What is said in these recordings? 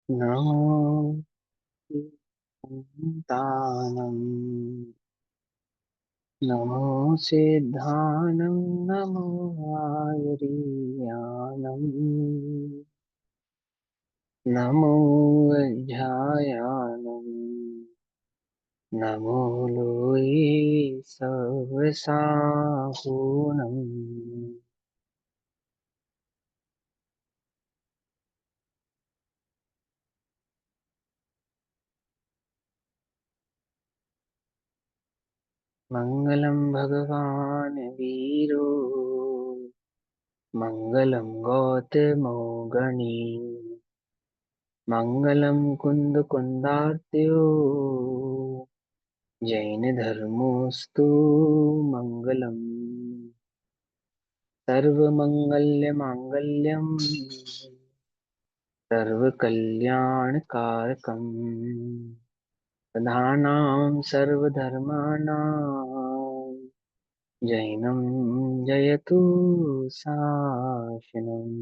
नमो दानं नमो सिद्धानं नमो आयुर्यानं नमो अध्यायानं नमो लोये सर्वसाहुनं। मङ्गलं भगवान् वीरो मङ्गलं गौतमो मङ्गलं कुन्दकुन्दार्त्यो जैनधर्मोऽस्तु मङ्गलम्। सर्वमङ्गल्यमाङ्गल्यं सर्वकल्याणकारकम् प्रधानां सर्वधर्माणां जैनं जयतु शासनम्।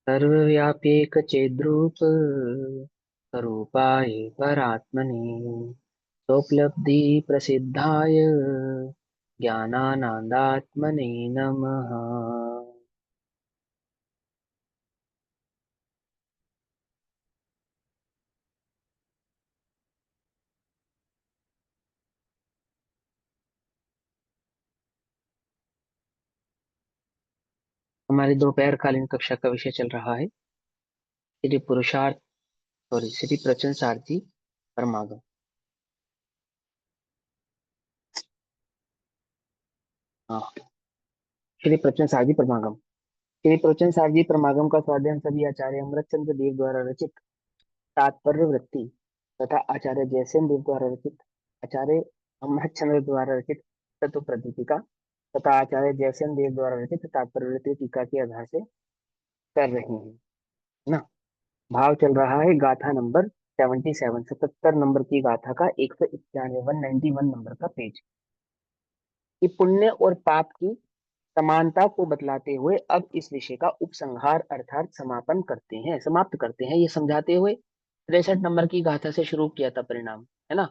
सर्वव्याप्येकचेद्रूप स्वरूपाय परात्मने स्वोपलब्धि प्रसिद्धाय ज्ञानानंदात्मने नमः। हमारी दोपहरकालीन कक्षा का विषय चल रहा है श्री पुरुषार्थ, सॉरी, श्री प्रचन सारथी परमागम। हाँ, श्री प्रचन सारथी परमागम। श्री प्रचन सारथी परमागम का स्वाध्याय हम सभी आचार्य अमृतचंद्र देव द्वारा रचित तात्पर्य वृत्ति तथा आचार्य जयसेन देव द्वारा रचित, आचार्य अमृतचंद्र द्वारा रचित तत्व प्रदीपिका तथा आचार्य जयसेन देव द्वारा रचित तात्पर्य वृत्ति टीका के आधार से कर रहे हैं, है ना। भाव चल रहा है गाथा नंबर 77, 77 नंबर की गाथा का 191, 191 नंबर का पेज, कि पुण्य और पाप की समानता को बतलाते हुए अब इस विषय का उपसंहार अर्थात समापन करते हैं, समाप्त करते हैं, ये समझाते हुए 63 नंबर की गाथा से शुरू किया था परिणाम, है ना,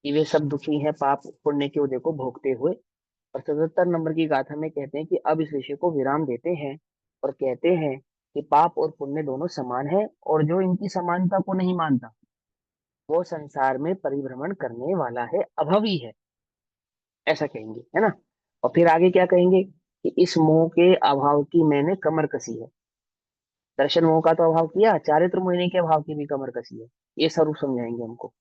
कि वे सब दुखी हैं पाप पुण्य के उदय को भोगते हुए। और 77 नंबर की गाथा में कहते हैं कि अब इस विषय को विराम देते हैं और कहते हैं कि पाप और पुण्य दोनों समान है, और जो इनकी समानता को नहीं मानता वो संसार में परिभ्रमण करने वाला है, अभावी है, ऐसा कहेंगे, है ना। और फिर आगे क्या कहेंगे कि इस मोह के अभाव की मैंने कमर कसी है। दर्शन मोह का तो अभाव किया, चारित्र मोहिनी के अभाव की भी कमर कसी है, ये स्वरूप समझाएंगे हमको।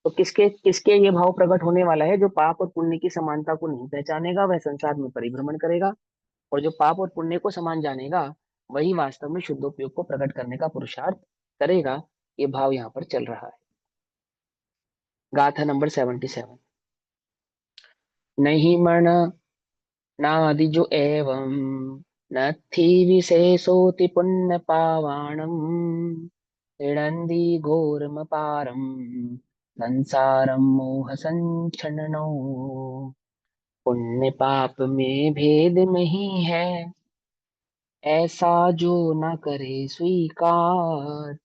तो किसके किसके ये भाव प्रकट होने वाला है? जो पाप और पुण्य की समानता को नहीं पहचानेगा वह संसार में परिभ्रमण करेगा, और जो पाप और पुण्य को समान जानेगा वही वास्तव में शुद्धोपयोग को प्रकट करने का पुरुषार्थ करेगा। ये भाव यहाँ पर चल रहा है। गाथा नंबर 77। नहीं मरण नादि जो एवं नथि विशेषोति पुण्य पावाणम ऋणंदी घोरमपारम संसारम मोह संचरणो। पुण्य पाप में भेद नहीं है ऐसा जो न करे स्वीकार,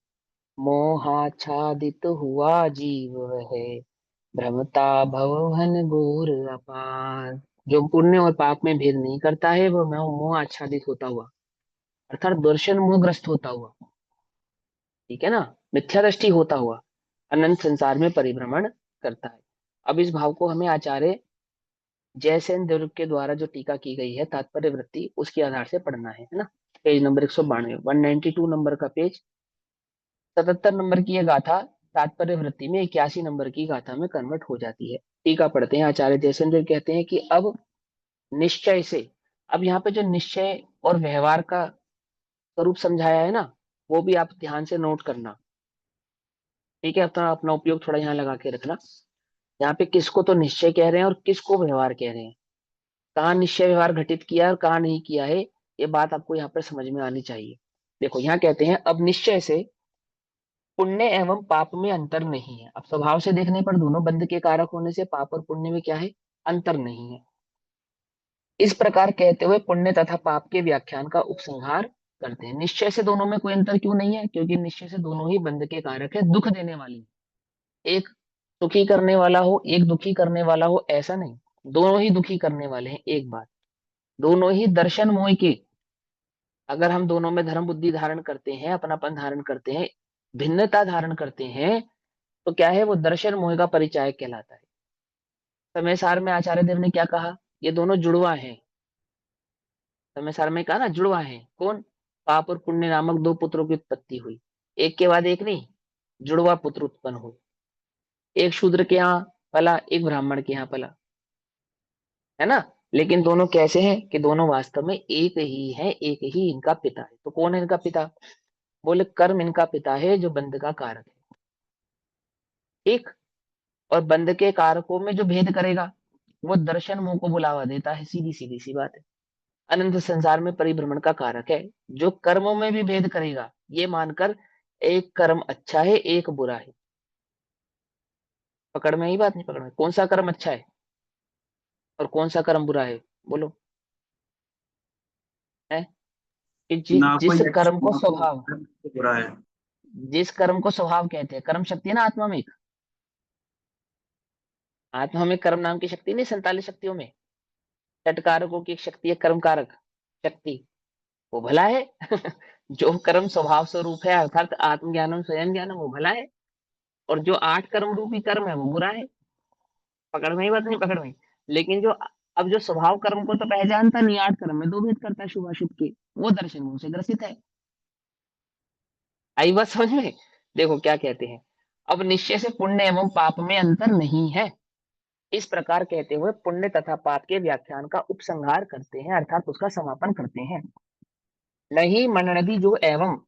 मोहाच्छादित हुआ जीव है भ्रमता भवघन घोर अपार। जो पुण्य और पाप में भेद नहीं करता है वह मोह आच्छादित होता हुआ, अर्थात दर्शन मोहग्रस्त होता हुआ, ठीक है ना, मिथ्या दृष्टि होता हुआ अनंत संसार में परिभ्रमण करता है। अब इस भाव को हमें आचार्य जयसेन देव के द्वारा जो टीका की गई है तात्पर्य वृत्ति उसके आधार से पढ़ना है ना। पेज नंबर 192, 192 नंबर का पेज। 77 नंबर की यह गाथा तात्पर्य वृत्ति में 81 नंबर की गाथा में कन्वर्ट हो जाती है। टीका पढ़ते हैं। आचार्य जयसेन देव कहते हैं कि अब निश्चय से, अब यहाँ पे जो निश्चय और व्यवहार का स्वरूप समझाया है ना, वो भी आप ध्यान से नोट करना, ठीक है। अपना अपना उपयोग थोड़ा यहाँ लगा के रखना। यहाँ पे किसको तो निश्चय कह रहे हैं और किसको व्यवहार कह रहे हैं, कहाँ निश्चय व्यवहार घटित किया है और कहाँ नहीं किया है, ये बात आपको यहाँ पर समझ में आनी चाहिए। देखो यहाँ कहते हैं अब निश्चय से पुण्य एवं पाप में अंतर नहीं है। अब स्वभाव से देखने पर दोनों बंध के कारक होने से पाप और पुण्य में क्या है, अंतर नहीं है। इस प्रकार कहते हुए पुण्य तथा पाप के व्याख्यान का उपसंहार करते हैं। निश्चय से दोनों में कोई अंतर क्यों नहीं है? क्योंकि निश्चय से दोनों ही बंध के कारक है, दुख देने वाली। एक सुखी करने वाला हो, एक दुखी करने वाला हो, ऐसा नहीं। दोनों ही दुखी करने वाले हैं। एक बात, दोनों ही दर्शन मोह के, अगर हम दोनों में धर्म बुद्धि धारण करते हैं, अपनापन धारण करते हैं, भिन्नता धारण करते हैं, तो क्या है? वो दर्शन मोह का परिचायक कहलाता है। समय सार में आचार्य देव ने क्या कहा? ये दोनों जुड़वा हैं। समय सार में कहा ना, जुड़वा हैं। कौन? पाप और पुण्य नामक दो पुत्रों की उत्पत्ति हुई, एक के बाद एक नहीं, जुड़वा पुत्र उत्पन्न हुए। एक शूद्र के यहाँ पला, एक ब्राह्मण के यहाँ पला, है ना? लेकिन दोनों कैसे हैं? कि दोनों वास्तव में एक ही है, एक ही इनका पिता है। तो कौन है इनका पिता? बोले कर्म इनका पिता है, जो बंध का कारक है। ठीक। और बंध के कारकों में जो भेद करेगा, वो दर्शन मोह को बुलावा देता है। सीधी सीधी सी बात है। अनंत संसार में परिभ्रमण का कारक है, जो कर्मों में भी भेद करेगा, ये मानकर एक कर्म अच्छा है, एक बुरा है। पकड़ में ही बात? नहीं पकड़ में? कौन सा कर्म अच्छा है और कौन सा कर्म बुरा है? बोलो। है कि ना जिस कोई कर्म को ना कोई स्वभाव, बुरा है। जिस कर्म को स्वभाव कहते हैं, कर्म शक्ति है ना आत्मा में एक। आत्मा में कर्म नाम की शक्ति नहीं, 47 शक्तियों में षटकारकों की एक शक्ति है, कर्म कारक शक्ति। वो भला है। जो कर्म स्वभाव स्वरूप है, अर्थात आत्मज्ञानम स्वयं ज्ञानम, वो भला है। और जो 8 कर्म रूपी कर्म है, वो बुरा है। पकड़ में ही बात? नहीं पकड़ में? लेकिन जो अब जो स्वभाव कर्म को तो पहचानता नहीं, 8 कर्म में दो भेद करता है, शुभ अशुभ के, वो दर्शन मुंह से ग्रसित है। आई बात समझ में? देखो क्या कहते हैं। अब निश्चय से पुण्य एवं पाप में अंतर नहीं है, इस प्रकार कहते हुए पुण्य तथा पाप के व्याख्यान का उपसंहार करते हैं, अर्थात उसका समापन करते हैं। नहीं मननदी जो एवं,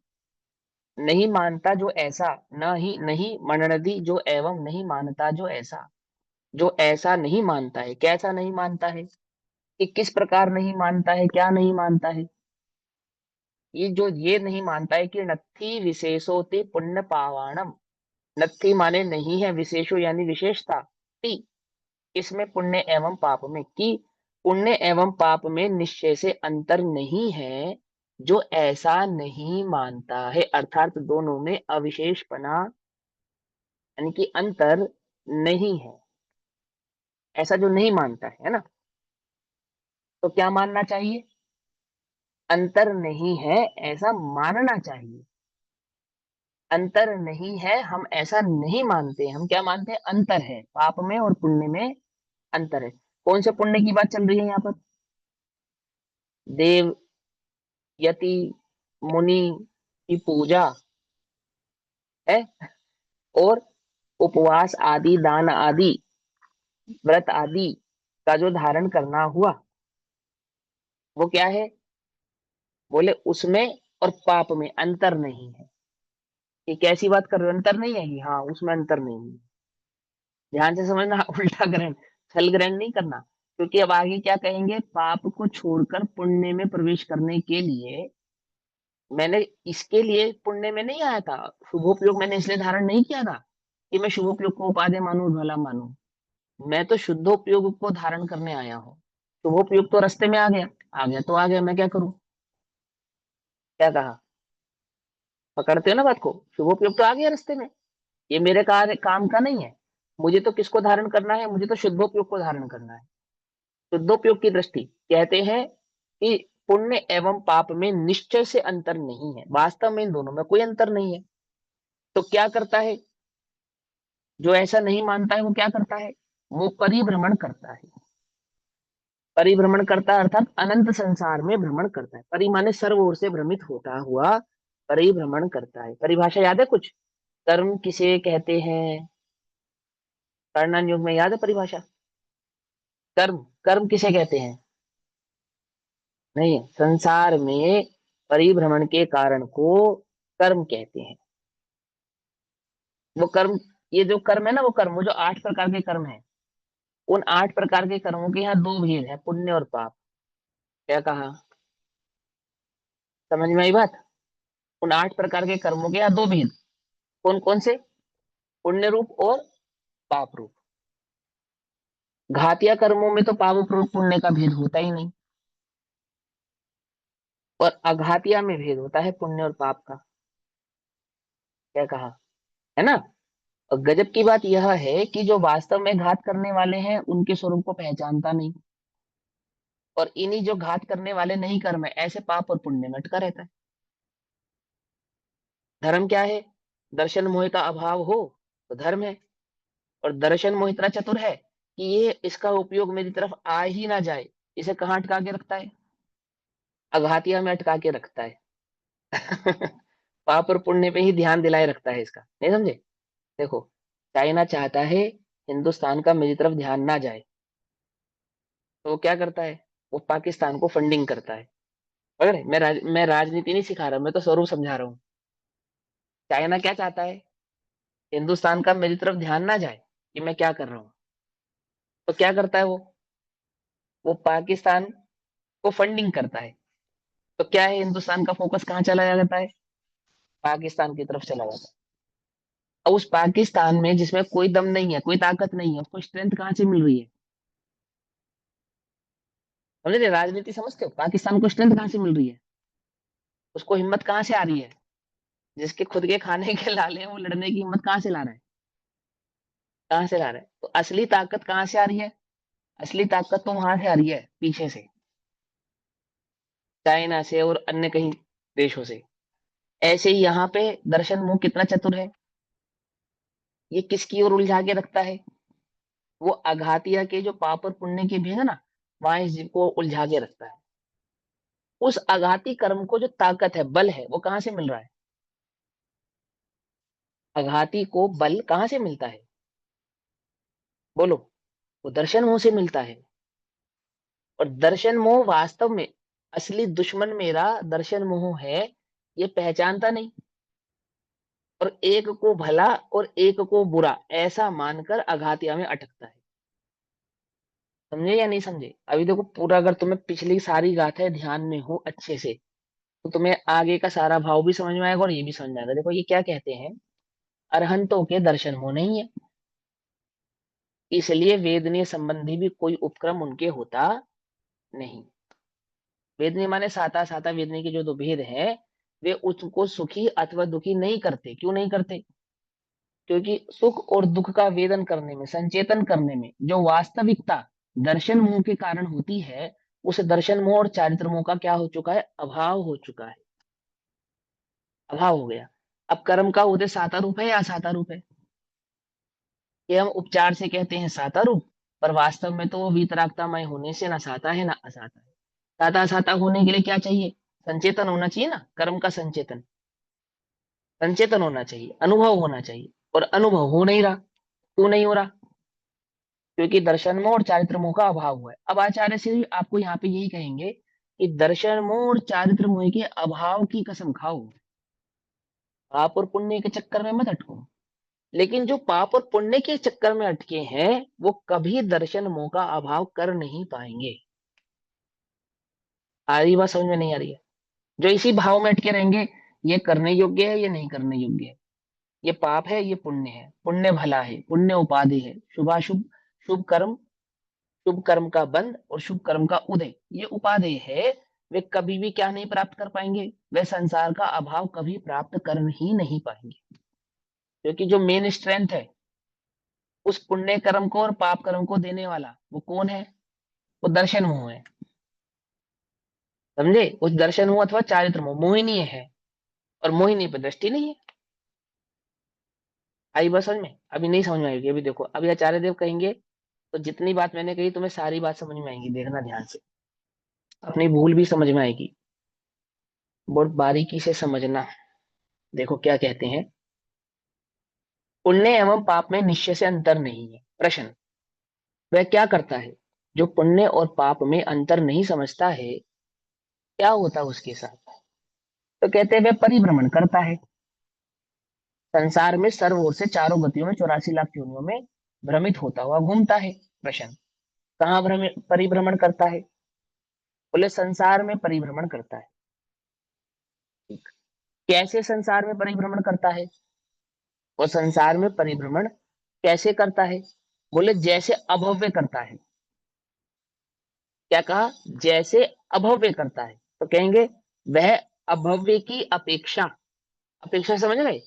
नहीं मानता जो ऐसा, नहीं मननदी जो एवं, नहीं मानता जो ऐसा। जो ऐसा नहीं मानता है, कैसा नहीं मानता है? कि किस प्रकार नहीं मानता है, क्या नहीं मानता है? ये जो ये नहीं मानता है कि नत्थि विशेषोते पुण्य पावाणम। नत्थि माने नहीं है, विशेषो यानी विशेषता, ति इसमें पुण्य एवं पाप में, कि पुण्य एवं पाप में निश्चय से अंतर नहीं है, जो ऐसा नहीं मानता है। अर्थात दोनों में अविशेषपना यानी कि अंतर नहीं है, ऐसा जो नहीं मानता है ना। तो क्या मानना चाहिए? अंतर नहीं है ऐसा मानना चाहिए। अंतर नहीं है, हम ऐसा नहीं मानते। हम क्या मानते हैं? अंतर है, पाप में और पुण्य में अंतर है। कौन से पुण्य की बात चल रही है यहाँ पर? देव, यति, मुनि की पूजा है, और उपवास आदि, दान आदि, व्रत आदि का जो धारण करना हुआ, वो क्या है? बोले उसमें और पाप में अंतर नहीं है। ये कैसी बात कर रहे हो? अंतर नहीं है कि हाँ उसमें अंतर नहीं है। ध्यान से समझना। उल्टा ग्रहण, छल ग्रहण नहीं करना। क्योंकि अब आगे क्या कहेंगे? पाप को छोड़कर पुण्य में प्रवेश करने के लिए, मैंने इसके लिए पुण्य में नहीं आया था। शुभोपयोग मैंने इसलिए धारण नहीं किया था कि मैं शुभोपयोग को उपादेय मानूं, भला मानूं। मैं तो शुद्धोपयोग को धारण करने आया हूँ। शुभोपयोग तो रास्ते में आ गया, आ गया तो आ गया, मैं क्या करूं? क्या कहा? पकड़ते हो ना बात को? शुभोपयोग तो आ गया रास्ते में, ये मेरे काम का नहीं है। मुझे तो किसको धारण करना है? मुझे तो शुद्धोपयोग को धारण करना है। शुद्धोपयोग की दृष्टि कहते हैं कि पुण्य एवं पाप में निश्चय से अंतर नहीं है, वास्तव में इन दोनों में कोई अंतर नहीं है। तो क्या करता है जो ऐसा नहीं मानता है? वो क्या करता है? वो परिभ्रमण करता है। परिभ्रमण करता है अर्थात अनंत संसार में भ्रमण करता है। परि माने सर्व ओर से भ्रमित होता हुआ परिभ्रमण करता है। परिभाषा याद है कुछ? कर्म किसे कहते हैं? कर्णन युग में याद है परिभाषा? कर्म, कर्म किसे कहते हैं? नहीं, संसार में परिभ्रमण के कारण को कर्म कहते हैं। वो कर्म, ये जो कर्म है ना, वो कर्म, वो जो 8 प्रकार के कर्म है, उन 8 प्रकार के कर्मों के यहाँ दो भेद है, पुण्य और पाप। क्या कहा? समझ में आई बात? उन 8 प्रकार के कर्मों के यहाँ दो भेद, कौन कौन से? पुण्य रूप और पाप रूप। घातिया कर्मों में तो पाप रूप पुण्य का भेद होता ही नहीं। और अघातिया में भेद होता है पुण्य और पाप का। क्या कहा, है ना। और गजब की बात यह है कि जो वास्तव में घात करने वाले हैं उनके स्वरूप को पहचानता नहीं, और इन्हीं जो घात करने वाले नहीं कर्म है, ऐसे पाप और पुण्य में अटका रहता है। धर्म क्या है? दर्शन मोह का अभाव हो तो धर्म है। और दर्शन मोह इतना चतुर है कि ये इसका उपयोग मेरी तरफ आ ही ना जाए, इसे कहाँ अटका के रखता है? अघातिया में अटका के रखता है। पाप और पुण्य पे ही ध्यान दिलाए रखता है इसका, नहीं समझे। देखो, चाइना चाहता है हिंदुस्तान का मेरी तरफ ध्यान ना जाए, तो वो क्या करता है? वो पाकिस्तान को फंडिंग करता है। अरे मैं राजनीति नहीं सिखा रहा, मैं तो स्वरूप समझा रहा हूँ। चाइना क्या चाहता है? हिंदुस्तान का मेरी तरफ ध्यान ना जाए कि मैं क्या कर रहा हूँ। तो क्या करता है वो पाकिस्तान को फंडिंग करता है। तो क्या है, हिंदुस्तान का फोकस कहाँ चला जाता है? पाकिस्तान की तरफ चला जाता है। और उस पाकिस्तान में जिसमें कोई दम नहीं है, कोई ताकत नहीं है, उसको स्ट्रेंथ कहाँ से मिल रही है? समझ रहे, राजनीति समझते हो, पाकिस्तान को स्ट्रेंथ कहाँ से मिल रही है? उसको हिम्मत कहाँ से आ रही है? जिसके खुद के खाने के लाले हैं वो लड़ने की हिम्मत कहाँ से ला रहा है? कहाँ से ला रहा है? तो असली ताकत कहाँ से आ रही है? असली ताकत तो वहां से आ रही है, पीछे से, चाइना से और अन्य कहीं देशों से। ऐसे ही यहाँ पे दर्शन मुंह कितना चतुर है, ये किसकी ओर उलझा के रखता है? वो अघातिया के जो पाप और पुण्य के भेद है ना, वहां इस जीव को उलझा के रखता है। उस अघाती कर्म को जो ताकत है, बल है, वो कहाँ से मिल रहा है? अघाती को बल कहाँ से मिलता है? बोलो। वो दर्शन मोह से मिलता है। और दर्शन मोह वास्तव में असली दुश्मन मेरा दर्शन मोह है, ये पहचानता नहीं, और एक को भला और एक को बुरा ऐसा मानकर अघातिया में अटकता है। समझे या नहीं समझे? अभी देखो, पूरा अगर तुम्हें पिछली सारी गाथाएं ध्यान में हो अच्छे से, तो तुम्हें आगे का सारा भाव भी समझ में आएगा और ये भी समझ में आएगा। देखो, ये क्या कहते हैं, अरहंतों के दर्शन हो नहीं है, इसलिए वेदनीय संबंधी भी कोई उपक्रम उनके होता नहीं। वेदनीय माने साता, साता वेदनीय के जो दो भेद हैं, वे उसको सुखी अथवा दुखी नहीं करते। क्यों नहीं करते? क्योंकि सुख और दुख का वेदन करने में, संचेतन करने में जो वास्तविकता दर्शन मोह के कारण होती है, उस दर्शन मोह और चारित्र मोह का क्या हो चुका है? अभाव हो चुका है। अभाव हो गया। अब कर्म का उदय साता रूप है या असाता रूप है? ये हम उपचार से कहते हैं साता रूप, पर वास्तव में तो वो वीतरागतामय होने से ना साता है ना असाता है। साता असाता होने के लिए क्या चाहिए? संचेतन होना चाहिए ना, कर्म का संचेतन। संचेतन होना चाहिए, अनुभव होना चाहिए, और अनुभव हो नहीं रहा। क्यों नहीं हो रहा? क्योंकि दर्शन मोह और चारित्र मोह का अभाव हुआ है। अब आचार्य श्री आपको यहाँ पे यही कहेंगे कि दर्शन मोह और चारित्र मोह के अभाव की कसम खाओ, पाप और पुण्य के चक्कर में मत अटको। लेकिन जो पाप और पुण्य के चक्कर में अटके हैं, वो कभी दर्शन मोह का अभाव कर नहीं पाएंगे। आ रही बात समझ में नहीं आ रही है? जो इसी भाव में अटके रहेंगे, ये करने योग्य है, ये नहीं करने योग्य है, ये पाप है, ये पुण्य है, पुण्य भला है, पुण्य उपाधि है, शुभाशुभ, शुभ कर्म, शुभ कर्म का बंध और शुभ कर्म का उदय, ये उपादेय है। वे कभी भी क्या नहीं प्राप्त कर पाएंगे? वे संसार का अभाव कभी प्राप्त कर ही नहीं पाएंगे। क्योंकि जो मेन स्ट्रेंथ है उस पुण्य कर्म को और पाप कर्म को देने वाला, वो कौन है? वो दर्शन मोह है। समझे? उस दर्शन मोह अथवा चारित्र मोह, मोहिनी है, और मोहिनी पे दृष्टि नहीं है। आई बात समझ में? अभी नहीं समझ में आएगी। अभी देखो, अभी आचार्य देव कहेंगे तो जितनी बात मैंने कही तुम्हें सारी बात समझ में आएगी, देखना ध्यान से, अपनी भूल भी समझ में आएगी। बहुत बारीकी से समझना। देखो क्या कहते हैं, पुण्य एवं पाप में निश्चय से अंतर नहीं है। प्रश्न, वह क्या करता है जो पुण्य और पाप में अंतर नहीं समझता है? क्या होता है उसके साथ? तो कहते हैं वह परिभ्रमण करता है, संसार में सर्व ओर से चारों गतियों में 84 लाख योनियों में भ्रमित होता हुआ घूमता है। प्रश्न, कहाँ भ्रमित परिभ्रमण करता है? बोले संसार में परिभ्रमण करता है। ठीक। कैसे संसार में परिभ्रमण करता है? और संसार में परिभ्रमण कैसे करता है? बोले जैसे अभव्य करता है। क्या कहा? जैसे अभव्य करता है। तो कहेंगे वह अभव्य की अपेक्षा, अपेक्षा समझ रहे,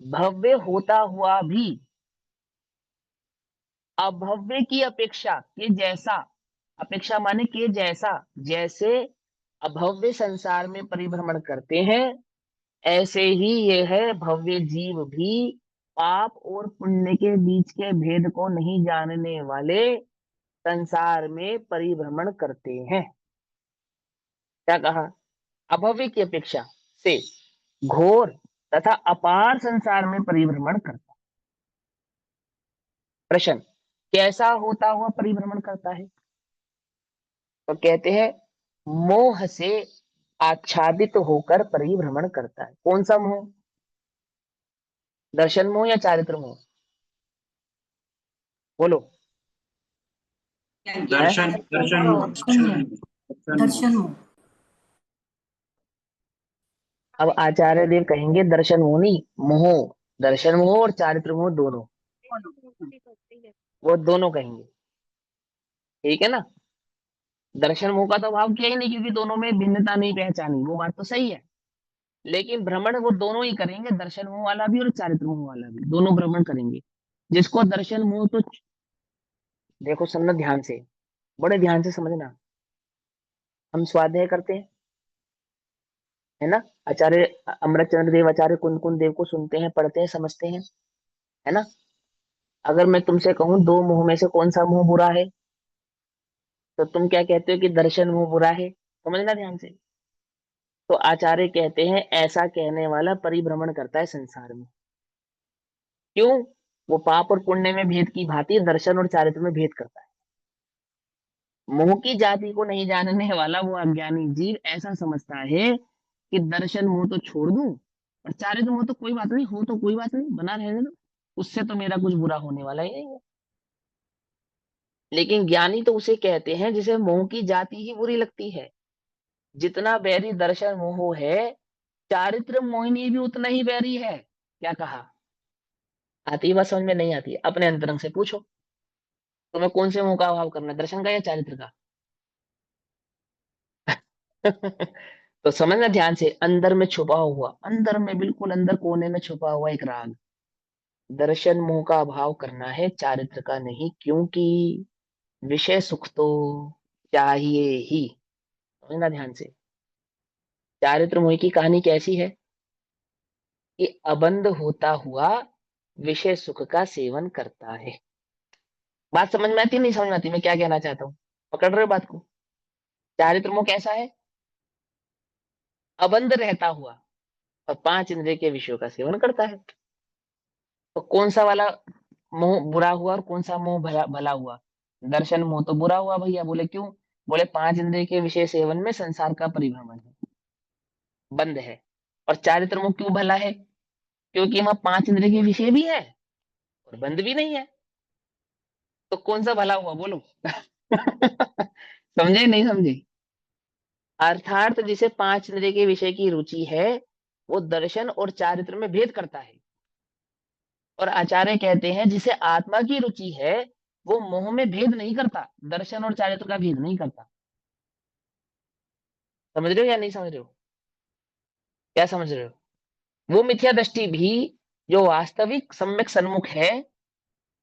भव्य होता हुआ भी अभव्य की अपेक्षा के जैसा, अपेक्षा माने के जैसा, जैसे अभव्य संसार में परिभ्रमण करते हैं, ऐसे ही यह भव्य जीव भी पाप और पुण्य के बीच के भेद को नहीं जानने वाले संसार में परिभ्रमण करते हैं। क्या कहा? अभव्य की अपेक्षा से घोर तथा अपार संसार में परिभ्रमण करता। प्रश्न, कैसा होता हुआ परिभ्रमण करता है? तो कहते हैं मोह से आच्छादित होकर परिभ्रमण करता है। कौन सा मोह? दर्शन मोह या चारित्र मोह? बोलो। है? दर्शन दर्शन दर्शन हो। अब आचार्य देव कहेंगे दर्शन मोह नहीं, मोह। दर्शन मोह और चारित्र मोह दोनों, वो दोनों कहेंगे। ठीक है ना? दर्शन मोह का तो भाव किया ही नहीं, क्योंकि दोनों में भिन्नता नहीं पहचानी, वो बात तो सही है। लेकिन भ्रमण वो दोनों ही करेंगे, दर्शन मोह वाला भी और चारित्र मोह वाला भी, दोनों भ्रमण करेंगे। जिसको दर्शन मोह, तो देखो समझना ध्यान से, बड़े ध्यान से समझना। हम स्वाध्याय करते हैं, है ना? आचार्य अमृतचंद्र देव, आचार्य कुंद कुंद देव को सुनते हैं, पढ़ते हैं, समझते हैं, है ना? अगर मैं तुमसे कहूं दो मुंह में से कौन सा मुंह बुरा है, तो तुम क्या कहते हो कि दर्शन मुंह बुरा है। समझना ध्यान से। तो आचार्य कहते हैं ऐसा कहने वाला परिभ्रमण करता है संसार में। क्यों? वो पाप और पुण्य में भेद की भांति दर्शन और चारित्र में भेद करता है। मोह की जाति को नहीं जानने वाला वो अज्ञानी जीव ऐसा समझता है कि दर्शन मोह तो छोड़ दूं, और चारित्र मोह तो कोई बात नहीं, हो तो कोई बात नहीं, बना रहने दो, उससे तो मेरा कुछ बुरा होने वाला ही नहीं है। लेकिन ज्ञानी तो उसे कहते हैं जिसे मोह की जाति ही बुरी लगती है। जितना बैरी दर्शन मोह है, चारित्र मोहिनी भी उतना ही बैरी है। क्या कहा? आती है बात समझ में? नहीं आती है? अपने अंतरंग से पूछो, तुम्हें कौन से मोह का अभाव करना है, दर्शन का या चारित्र का? तो समझना ध्यान से, अंदर में छुपा हुआ, अंदर में बिल्कुल अंदर कोने में छुपा हुआ एक राग, दर्शन मोह का अभाव करना है, चारित्र का नहीं। क्योंकि विषय सुख तो चाहिए ही। समझना ध्यान से। चारित्र मोह की कहानी कैसी है कि अबंध होता हुआ विषय सुख का सेवन करता है। बात समझ में आती है नहीं समझ में आती? मैं क्या कहना चाहता हूँ, पकड़ रहे हो बात को? चारित्र मोह कैसा है? अबंध रहता हुआ और पांच इंद्रिय के विषयों का सेवन करता है। तो कौन सा वाला मोह बुरा हुआ और कौन सा मोह भला भला हुआ? दर्शन मोह तो बुरा हुआ भैया। बोले क्यों? बोले पांच इंद्रिय के विषय सेवन में संसार का परिभ्रमण है, बंद है। और चारित्र मोह क्यों भला है? क्योंकि वहां पांच इंद्रिय के विषय भी है और बंद भी नहीं है। तो कौन सा भला हुआ बोलो? समझे नहीं समझे? अर्थात जिसे पांच इंद्रिय के विषय की रुचि है, वो दर्शन और चारित्र में भेद करता है। और आचार्य कहते हैं जिसे आत्मा की रुचि है, वो मोह में भेद नहीं करता, दर्शन और चारित्र का भेद नहीं करता। समझ रहे हो या नहीं समझ रहे हो? क्या समझ रहे हो? वो मिथ्या दृष्टि भी जो वास्तविक सम्यक सन्मुख है,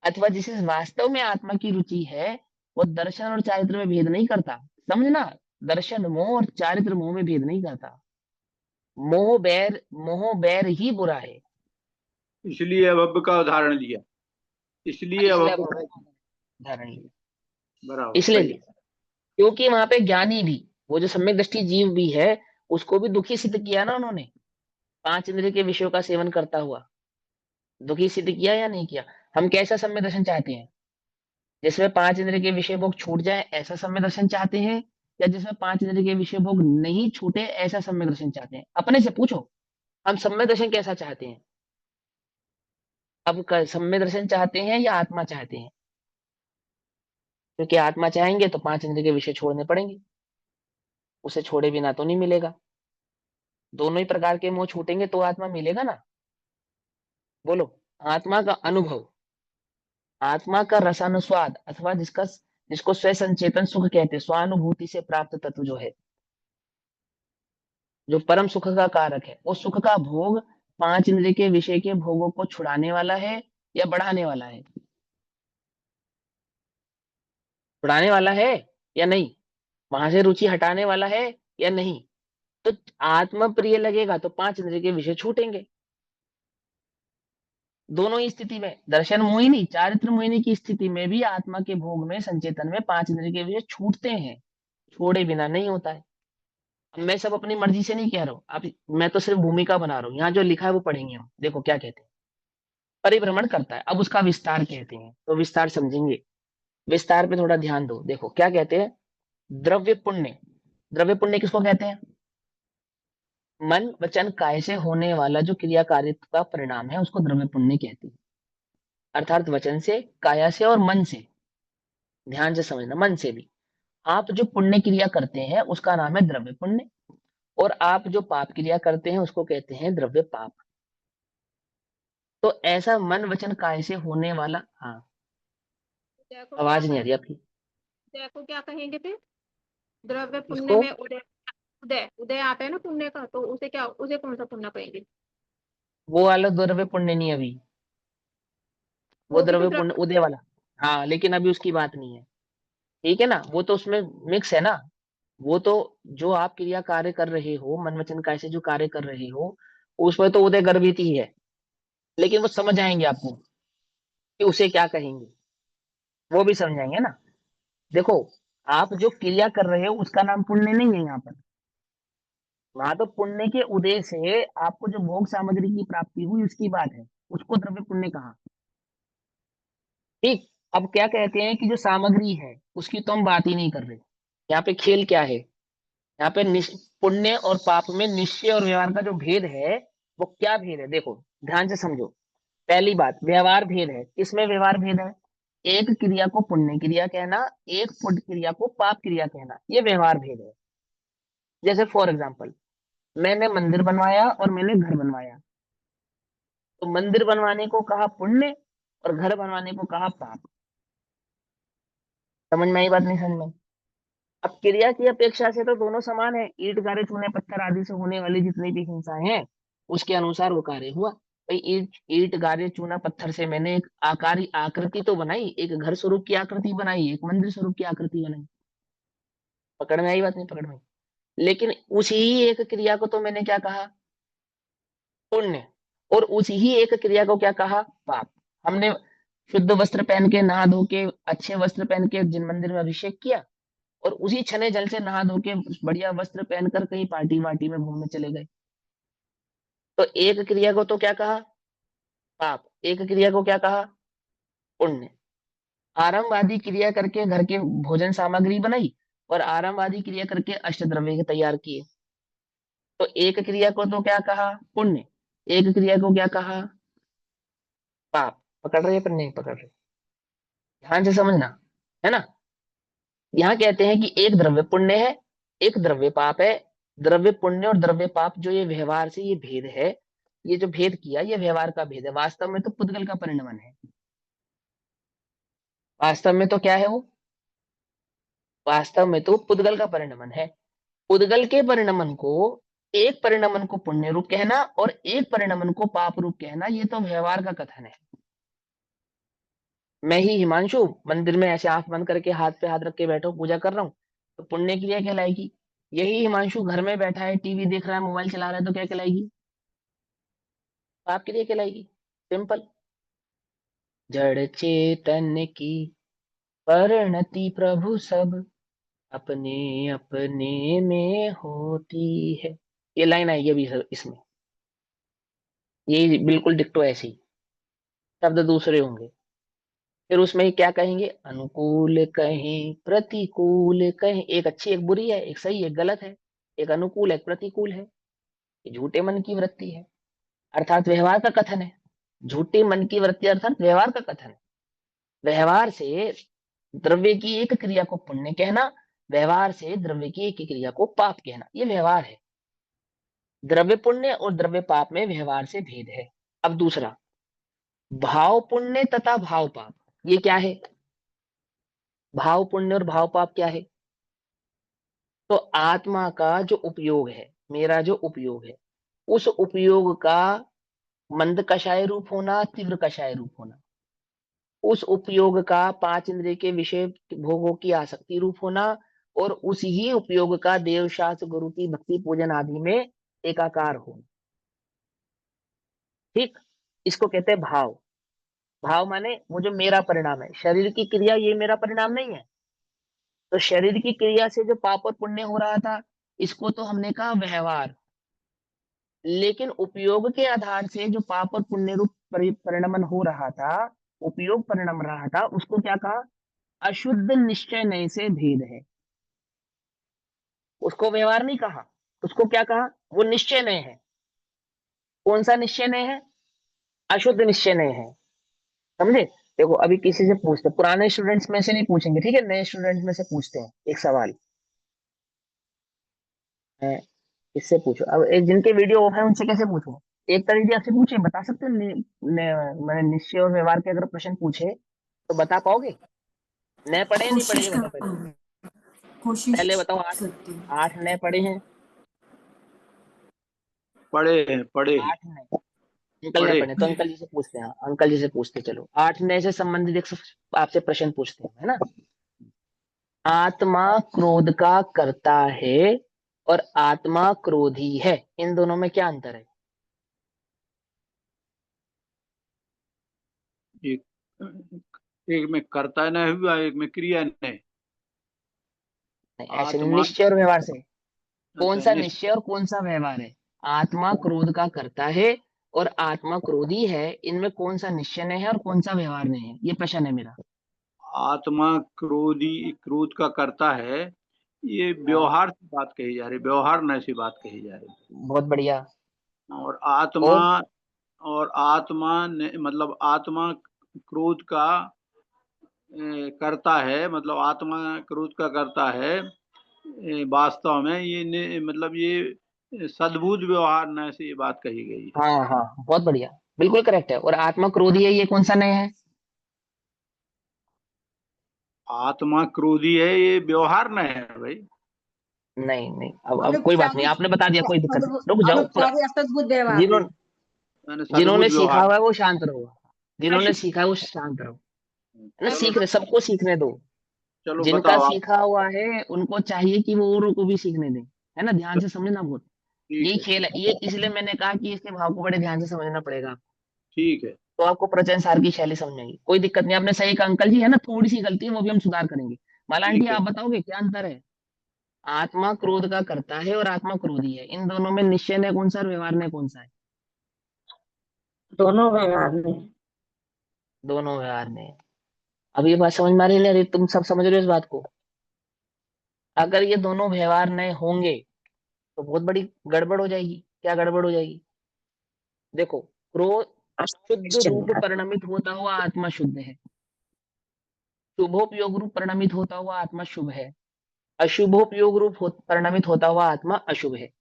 अथवा जिसे वास्तव में आत्मा की रुचि है, वो दर्शन और चारित्र में भेद नहीं करता। समझना, दर्शन मोह और चारित्र मोह में भेद नहीं करता। मोह बैर ही बुरा है। इसलिए अभब का उदाहरण दिया। इसलिए इसलिए अभब अब का उदाहरण लिया, बराबर इसलिए सही। लिया क्योंकि वहां पे ज्ञानी भी, वो जो सम्यक दृष्टि जीव भी है, उसको भी दुखी सिद्ध किया ना उन्होंने, पांच इंद्रिय के विषयों का सेवन करता हुआ। दुखी सिद्ध किया या नहीं किया? हम कैसा सम्यक दर्शन चाहते हैं? जिसमें पांच इंद्रिय के विषय भोग छूट जाए ऐसा सम्यक दर्शन चाहते हैं, या जिसमें पांच इंद्रिय के विषय भोग नहीं छूटे ऐसा सम्यक दर्शन चाहते हैं? अपने से पूछो, हम सम्यक दर्शन कैसा चाहते हैं? अब सम्यक दर्शन चाहते हैं या आत्मा चाहते हैं? क्योंकि आत्मा चाहेंगे तो पांच इंद्रिय के विषय छोड़ने पड़ेंगे, उसे छोड़े बिना तो नहीं मिलेगा। दोनों ही प्रकार के मोह छूटेंगे तो आत्मा मिलेगा ना। बोलो। आत्मा का अनुभव, आत्मा का रसानुस्वाद, अथवा जिसको स्व संचेतन सुख कहते हैं, स्वानुभूति से प्राप्त तत्व जो है, जो परम सुख का कारक है, वो सुख का भोग पांच इंद्रिय के विषय के भोगों को छुड़ाने वाला है या बढ़ाने वाला है? छुड़ाने वाला है या नहीं? वहां से रुचि हटाने वाला है या नहीं? तो आत्म प्रिय लगेगा तो पांच इंद्रिय के विषय छूटेंगे। दोनों ही स्थिति में, दर्शन मोहिनी चारित्र मोहिनी की स्थिति में भी आत्मा के भोग में संचेतन में पांच इंद्रिय के विषय छूटते हैं, छोड़े बिना नहीं होता है। अब मैं सब अपनी मर्जी से नहीं कह रहा हूँ, अब मैं तो सिर्फ भूमिका बना रहा हूँ। यहाँ जो लिखा है वो पढ़ेंगे हम, देखो क्या कहते हैं। परिभ्रमण करता है, अब उसका विस्तार कहते हैं, तो विस्तार समझेंगे। विस्तार पे थोड़ा ध्यान दो, देखो क्या कहते हैं। द्रव्य पुण्य, द्रव्य पुण्य किसको कहते हैं? मन वचन काय से होने वाला जो क्रिया कार्य का परिणाम है उसको द्रव्य पुण्य कहते हैं। अर्थात वचन से, काया से और मन से, ध्यान से समझना, मन से भी आप जो पुण्य क्रिया करते हैं उसका नाम है द्रव्य पुण्य, और आप जो पाप क्रिया करते हैं उसको कहते हैं द्रव्य पाप। तो ऐसा मन वचन काय से होने वाला, हाँ उदय को क्या आवाज नहीं आ रही कहेंगे? आपकी। उदय को क्या कहेंगे फिर? द्रव्य पुण्य इसको में उदय, उदय उदय आता है ना पुण्य का, तो उसे क्या, उसे कौन सा पुण्य कहेंगे? वो वाला द्रव्य पुण्य नहीं अभी, वो वो भी तो द्रव्य पुण्य द्रव्य। उदय वाला। हाँ लेकिन अभी उसकी बात नहीं है, ठीक है ना, वो तो उसमें मिक्स है ना। वो तो जो आप क्रिया कार्य कर रहे हो, मन वचन काय से जो कार्य कर रहे हो, उसमें तो उदय गर्भित ही है। लेकिन वो समझ आएंगे आपको कि उसे क्या कहेंगे, वो भी समझाएंगे ना। देखो, आप जो क्रिया कर रहे हो उसका नाम पुण्य नहीं है यहाँ पर। वहां तो पुण्य के उदय से आपको जो भोग सामग्री की प्राप्ति हुई उसकी बात है, उसको द्रव्य पुण्य कहा। ठीक। अब क्या कहते हैं कि जो सामग्री है उसकी तो हम बात ही नहीं कर रहे। यहाँ पे खेल क्या है, यहाँ पे पुण्य और पाप में निश्चय और व्यवहार का जो भेद है, वो क्या भेद है देखो, ध्यान से समझो। पहली बात, व्यवहार भेद है। किसमें व्यवहार भेद है? एक क्रिया को पुण्य क्रिया कहना, एक पुण्य क्रिया को पाप क्रिया कहना, ये व्यवहार भेद है। जैसे फॉर एग्जाम्पल, मैंने मंदिर बनवाया और मैंने घर बनवाया, तो मंदिर बनवाने को कहा पुण्य और घर बनवाने को कहा पाप। समझ में आई बात, नहीं समझ में? अब क्रिया की अपेक्षा से तो दोनों समान है, ईंट गारे चूने पत्थर आदि से होने वाली जितनी भी हिंसाएं हैं उसके अनुसार वो कार्य हुआ। भाई ईंट ईंट गारे चूना पत्थर से मैंने एक आकारी आकृति तो बनाई, एक घर स्वरूप की आकृति बनाई, एक मंदिर स्वरूप की आकृति बनाई। पकड़ में आई बात, नहीं पकड़ में आई? लेकिन उसी ही एक क्रिया को तो मैंने क्या कहा? पुण्य। और उसी ही एक क्रिया को क्या कहा? पाप। हमने शुद्ध वस्त्र पहन के, नहा धो के, अच्छे वस्त्र पहन के जिन मंदिर में अभिषेक किया, और उसी छने जल से नहा धो के बढ़िया वस्त्र पहनकर कहीं पार्टी वार्टी में घूमने चले गए, तो एक क्रिया को तो क्या कहा? पाप। एक क्रिया को क्या कहा? पुण्य। आरंभवादी क्रिया करके घर के भोजन सामग्री बनाई और आरंभवादी क्रिया करके अष्टद्रव्य तैयार किए, तो एक क्रिया को तो क्या कहा? पुण्य। एक क्रिया को क्या कहा? पाप। पकड़ रहे पर नहीं पकड़ रहे? ध्यान से समझना, है ना। यहाँ कहते हैं कि एक द्रव्य पुण्य है, एक द्रव्य पाप है। द्रव्य पुण्य और द्रव्य पाप जो ये व्यवहार से ये भेद है, ये जो भेद किया ये व्यवहार का भेद है, वास्तव में तो पुद्गल का परिणमन है। वास्तव में तो क्या है वो? वास्तव में तो पुद्गल का परिणमन है। पुद्गल के परिणमन को, एक परिणमन को पुण्य रूप कहना और एक परिणमन को पाप रूप कहना, ये तो व्यवहार का कथन है। मैं ही हिमांशु मंदिर में ऐसे आंख बंद करके हाथ पे हाथ रख के बैठा हूँ, पूजा कर रहा हूँ, तो पुण्य क्रिया कहलाएगी। यही हिमांशु घर में बैठा है, टीवी देख रहा है, मोबाइल चला रहा है, तो क्या कहलाएगी? पाप क्रिया कहलाएगी। सिंपल। जड़ चेतन की परिणति प्रभु सब अपने अपने में होती है। ये लाइन आएगी अभी इसमें, ये बिल्कुल डिक्टो ऐसी, शब्द दूसरे होंगे। फिर उसमें क्या कहेंगे? अनुकूल कहें प्रतिकूल कहें, एक अच्छी एक बुरी है, एक सही एक गलत है, एक अनुकूल एक प्रतिकूल है। ये झूठे मन की वृत्ति है, अर्थात व्यवहार का कथन है। झूठे मन की वृत्ति अर्थात व्यवहार का कथन है। व्यवहार से द्रव्य की एक क्रिया को पुण्य कहना, व्यवहार से द्रव्य की एक क्रिया को पाप कहना, ये व्यवहार है। द्रव्य पुण्य और द्रव्य पाप में व्यवहार से भेद है। अब दूसरा, भाव पुण्य तथा भाव पाप, ये क्या है? भाव पुण्य और भाव पाप क्या है? तो आत्मा का जो उपयोग है, मेरा जो उपयोग है, उस उपयोग का मंद कषाय रूप होना, तीव्र कषाय रूप होना, उस उपयोग का पांच इंद्रिय के विषय भोगों की आसक्ति रूप होना, और उस ही उपयोग का देव शास्त्र गुरु की भक्ति पूजन आदि में एकाकार होना। ठीक, इसको कहते हैं भाव। भाव माने वो जो मेरा परिणाम है, शरीर की क्रिया ये मेरा परिणाम नहीं है। तो शरीर की क्रिया से जो पाप और पुण्य हो रहा था, इसको तो हमने कहा व्यवहार। लेकिन उपयोग के आधार से जो पाप और पुण्य रूप परिणमन हो रहा था, उपयोग परिणम रहा था, उसको क्या कहा? अशुद्ध निश्चय नय से भेद है। उसको व्यवहार नहीं कहा, उसको क्या कहा? वो निश्चय नय है। कौन सा निश्चय नय है? अशुद्ध निश्चय नय है। समझे? देखो अभी किसी से पूछते, पुराने स्टूडेंट्स में से नहीं पूछेंगे, ठीक है, नए स्टूडेंट्स में से पूछते हैं एक सवाल है। इससे पूछो, अब एक जिनके वीडियो ऑफ है उनसे कैसे पूछो? एक तरीके से पूछे, बता सकते हो? मैंने निश्चय और व्यवहार के अगर प्रश्न पूछे तो बता पाओगे? नए पढ़े हैं, नहीं पढ़े, कोशिश ये बताओ पहले। करूंगी, कोशिश पहले बताओ, आठ करती हूँ। आठ नए पढ़े हैं? पढ़े हैं, पढ़े हैं, आठ नए अंकल ने पढ़े। पढ़े, तो अंकल जी से पूछते हैं। अंकल जी से पूछते, चलो आठ नए से संबंधित एक आपसे प्रश्न पूछते हैं, है ना। आत्मा क्रोध का करता है और आत्मा क्रोधी है, इन दोनों में क्या अंतर है? एक एक में कर्ता न हुआ, एक में क्रिया न। नहीं, ऐसे आत्मा, निश्चय और व्यवहार से कौन अच्छा सा निश्चय और कौन सा व्यवहार है? आत्मा क्रोध का करता है और आत्मा क्रोधी है, इनमें कौन सा निश्चय नहीं है और कौन सा व्यवहार नहीं है, ये प्रश्न है मेरा। आत्मा क्रोध का करता है, ये हाँ, व्यवहार से बात कही जा रही, व्यवहार न से बात कही जा रही। बहुत बढ़िया। और आत्मा, और मतलब आत्मा क्रोध का करता है, मतलब आत्मा क्रोध का करता है। वास्तव में ये मतलब ये सद्बुद्ध व्यवहार न से ये बात कही गई है। हाँ हाँ, बहुत बढ़िया, बिल्कुल करेक्ट है। और आत्मा क्रोधी है, ये कौन सा नहीं है? आत्मा क्रोधी है, ये व्यवहार न है भाई। नहीं नहीं, अब कोई बात नहीं, आपने बता दिया, कोई दिक्कत नहीं, रुक जाओ पूरा। जिन्होंने मैंने जिन्होंने सद्बुद्ध सीखा व्यवहार। हुआ है वो शांत रहो। जिन्होंने सीखा है वो शांत रहो, है ना। चलो सीख रहे, सबको सीखने दो। चलो जिनका बताओ आप। सीखा हुआ है उनको चाहिए कि वो औरों को भी सीखने दें, है ना। ध्यान से समझना बहुत, ठीक यही है, खेल है ये, इसलिए मैंने कहा कि इसके भाव को बड़े ध्यान से समझना पड़ेगा। ठीक है। तो आपको प्रचयन सार की शैली समझेंगी, कोई दिक्कत नहीं। आपने सही कहा अंकल जी, है ना, थोड़ी सी गलती है वो भी हम सुधार करेंगे। माला आंटी, ठीक है। आप बताओगे क्या अंतर है? आत्मा क्रोध का करता है और आत्मा क्रोधी है, इन दोनों में निश्चय ने कौन सा और व्यवहार ने कौन सा है? दोनों व्यवहार में। दोनों व्यवहार ने। अब ये बात समझ में आ रही है? अरे तुम सब समझ रहे हो इस बात को? अगर ये दोनों व्यवहार नए होंगे तो बहुत बड़ी गड़बड़ हो जाएगी। क्या गड़बड़ हो जाएगी? देखो, क्रोध शुद्ध रूप परिणमित होता हुआ आत्मा शुद्ध है, शुभोपयोग रूप परिणमित होता हुआ आत्मा शुभ है, अशुभोपयोग रूप परिणमित होता हुआ आत्मा अशुभ है।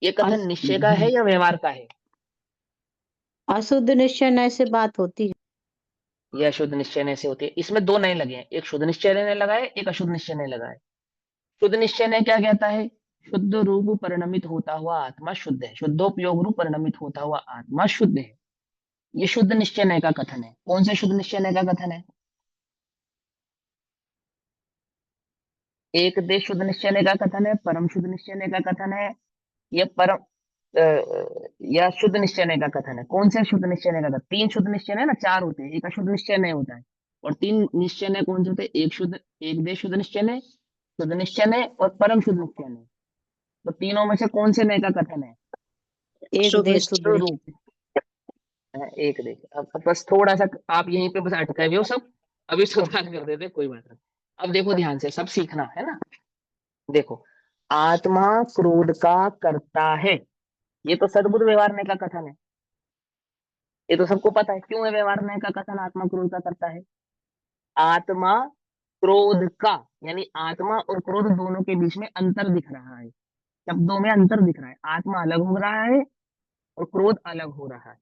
ये कथन निश्चय का है या व्यवहार का है? अशुद्ध निश्चय न से बात होती है। यह अशुद्ध निश्चय ने से होती है। इसमें दो नए लगे हैं, एक शुद्ध निश्चय ने लगाए, एक अशुद्ध निश्चय ने लगाए। शुद्ध निश्चय ने क्या कहता है? शुद्ध रूप परिणमित होता हुआ आत्मा शुद्ध है, शुद्धोपयोग रूप परिणमित होता हुआ आत्मा शुद्ध है। ये शुद्ध निश्चय नय का कथन है। कौन से शुद्ध निश्चय नय का कथन है? एक देश शुद्ध निश्चय नय का कथन है, परम शुद्ध निश्चय नय का कथन है, या परम या शुद्ध निश्चय नय का कथन है। कौन से शुद्ध निश्चय नय का कथन? तीन शुद्ध निश्चय नय ना, चार होते हैं, एक अशुद्ध निश्चय नय होता है। और तीन निश्चय नय कौन से होते हैं? एक देश शुद्ध निश्चय नय, शुद्ध निश्चय नय और परम शुद्ध निश्चय नय। तो तीनों में से कौन से नय का कथन है? एक शुद्ध देश निश्चय। तो रूप है, एक देश। अब बस थोड़ा सा आप यहीं पे बस अटके हुए हो सब, अभी सुधार कर देते, कोई बात नहीं। अब देखो ध्यान से, सब सीखना है ना। देखो, आत्मा क्रोध का करता है, ये तो सद्बुद्ध व्यवहार का कथन है। ये तो सबको पता है क्यों है व्यवहार का कथन आत्मा क्रोध का करता है। आत्मा क्रोध का, यानी आत्मा और क्रोध दोनों के बीच में अंतर दिख रहा है, शब्दों में अंतर दिख रहा है। आत्मा अलग हो रहा है और क्रोध अलग हो रहा है।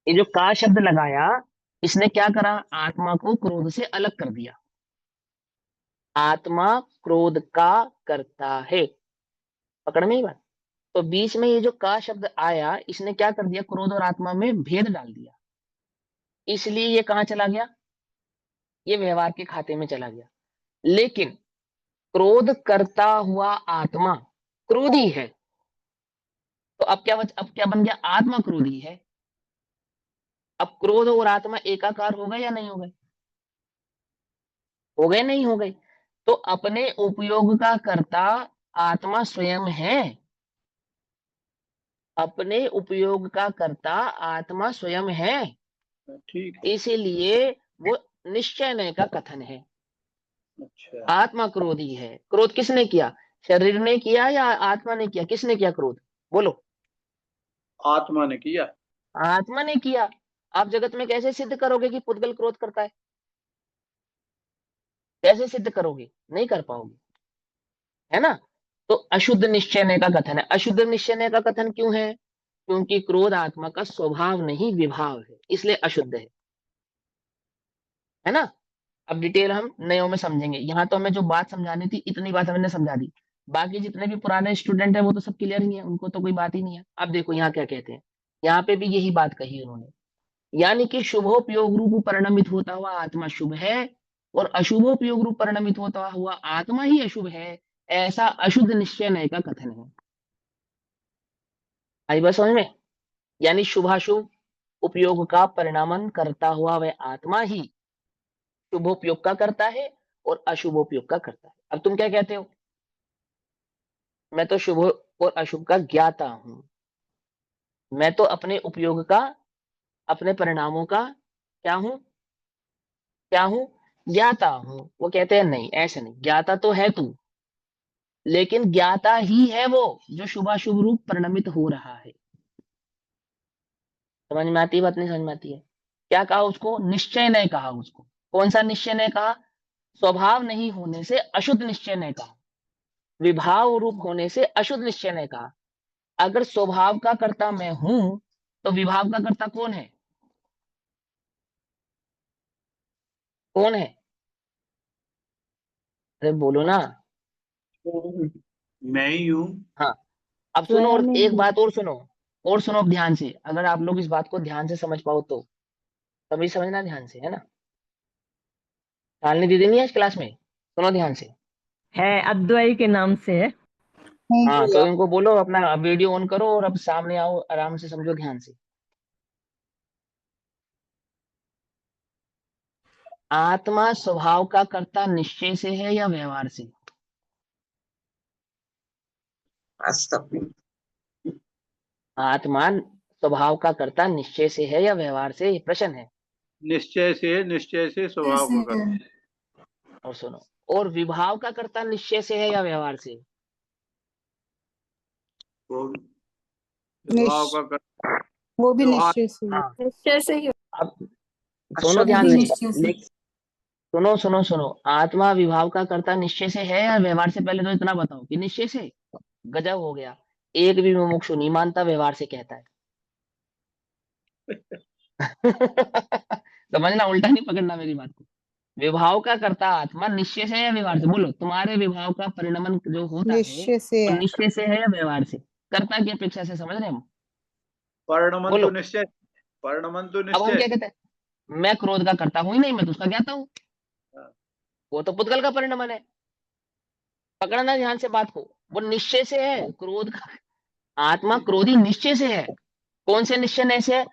ये जो का शब्द लगाया, इसने क्या करा? आत्मा को क्रोध से अलग कर दिया। आत्मा क्रोध का करता है, पकड़ में ही बात। तो बीच में ये जो का शब्द आया, इसने क्या कर दिया, क्रोध और आत्मा में भेद डाल दिया, इसलिए ये कहाँ चला गया, ये व्यवहार के खाते में चला गया। लेकिन क्रोध करता हुआ आत्मा क्रोधी है, तो अब क्या बन गया, आत्मा क्रोधी है। अब क्रोध और आत्मा एकाकार हो गए या नहीं हो गए, हो गए नहीं हो गए। तो अपने उपयोग का कर्ता आत्मा स्वयं है, अपने उपयोग का कर्ता आत्मा स्वयं है, ठीक है। इसीलिए वो निश्चय का कथन है। अच्छा, आत्मा क्रोधी है। क्रोध किसने किया, शरीर ने किया या आत्मा ने किया, किसने किया क्रोध, बोलो। आत्मा ने किया। आत्मा ने किया। आप जगत में कैसे सिद्ध करोगे कि पुद्गल क्रोध करता है, कैसे सिद्ध करोगे, नहीं कर पाओगे, है ना। तो अशुद्ध निश्चय का कथन है। अशुद्ध निश्चय का कथन क्यों है, क्योंकि क्रोध आत्मा का स्वभाव नहीं विभाव है, इसलिए अशुद्ध है ना। अब डिटेल हम नयों में समझेंगे। यहाँ तो हमें जो बात समझानी थी इतनी बात हमने समझा दी, बाकी जितने भी पुराने स्टूडेंट है वो तो सब क्लियर ही है, उनको तो कोई बात ही नहीं है। अब देखो यहाँ क्या कहते हैं, यहाँ पे भी यही बात कही उन्होंने, यानी कि शुभोपयोग रूप परिणमित होता हुआ आत्मा शुभ है और अशुभोपयोग रूप परिणमित होता हुआ आत्मा ही अशुभ है, ऐसा अशुद्ध निश्चय का कथन है। आई बात समझ में, यानी शुभाशुभ उपयोग का परिणामन करता हुआ वह आत्मा ही शुभोपयोग का करता है और अशुभोपयोग का करता है। अब तुम क्या कहते हो, मैं तो शुभ और अशुभ का ज्ञाता हूं, मैं तो अपने उपयोग का, अपने परिणामों का क्या हूं, क्या हूं, ज्ञाता हूं। वो कहते हैं नहीं, ऐसे नहीं, ज्ञाता तो है तू, लेकिन ज्ञाता ही है वो जो शुभाशुभ रूप परिणमित हो रहा है। समझ में आती है बात, नहीं समझ में आती है। क्या कहा उसको, निश्चय ने कहा उसको। कौन सा निश्चय ने कहा, स्वभाव नहीं होने से अशुद्ध निश्चय ने कहा, विभाव रूप होने से अशुद्ध निश्चय ने कहा। अगर स्वभाव का कर्ता मैं हूं तो विभाव का कर्ता कौन है, कौन है, अरे बोलो ना। मैं ही हूँ। हाँ, अब सुनो, और स्वयं में एक ही। बात और सुनो, और सुनो अब ध्यान से, अगर आप लोग इस बात को ध्यान से समझ पाओ तो, तभी समझना ध्यान से, है ना। शालिनी दीदी नहीं है इस क्लास में, सुनो ध्यान से। है, अद्वैय के नाम से है। हाँ, तो इनको बोलो अपना वीडियो ऑन करो और अब सामने आओ, आराम से समझो ध्यान से। आत्मा स्वभाव का कर्ता निश्चय से है या व्यवहार से, आत्मा स्वभाव का कर्ता निश्चय से है या व्यवहार से, ये प्रश्न है। निश्चय से स्वभाव का करता और सुनो, और विभाव का कर्ता निश्चय से है या व्यवहार से, वो स्वभाव का करता वो भी व्यवहार। निश्चय से ही। हाँ। निश्चय से ही अब सुनो वो ध्यान भी से, निश्चय से। सुनो सुनो सुनो, आत्मा विभाव का कर्ता निश्चय से है या व्यवहार से, पहले तो इतना बताओ कि निश्चय से। गजब हो गया, एक भी मुमुक्षु नहीं मानता, व्यवहार से कहता है। समझना, उल्टा नहीं पकड़ना मेरी बात को। विभाव का कर्ता आत्मा निश्चय से है या व्यवहार से, बोलो तुम्हारे विभाव का परिणमन जो होता है निश्चय से वो है। निश्चय से है या व्यवहार से, कर्ता की अपेक्षा से, समझ रहे हैं हम, परिणमन तो बोलो। निश्चय, परिणमन तो अब हम निश्चय। क्या कहते हैं, मैं क्रोध का करता हूं ही नहीं, मैं तो उसका ज्ञाता हूं, हाँ, वो तो पुद्गल का परिणमन है। पकड़ना ध्यान से बात को, वो निश्चय से है क्रोध का, आत्मा क्रोधी निश्चय से है। कौन से निश्चय से है,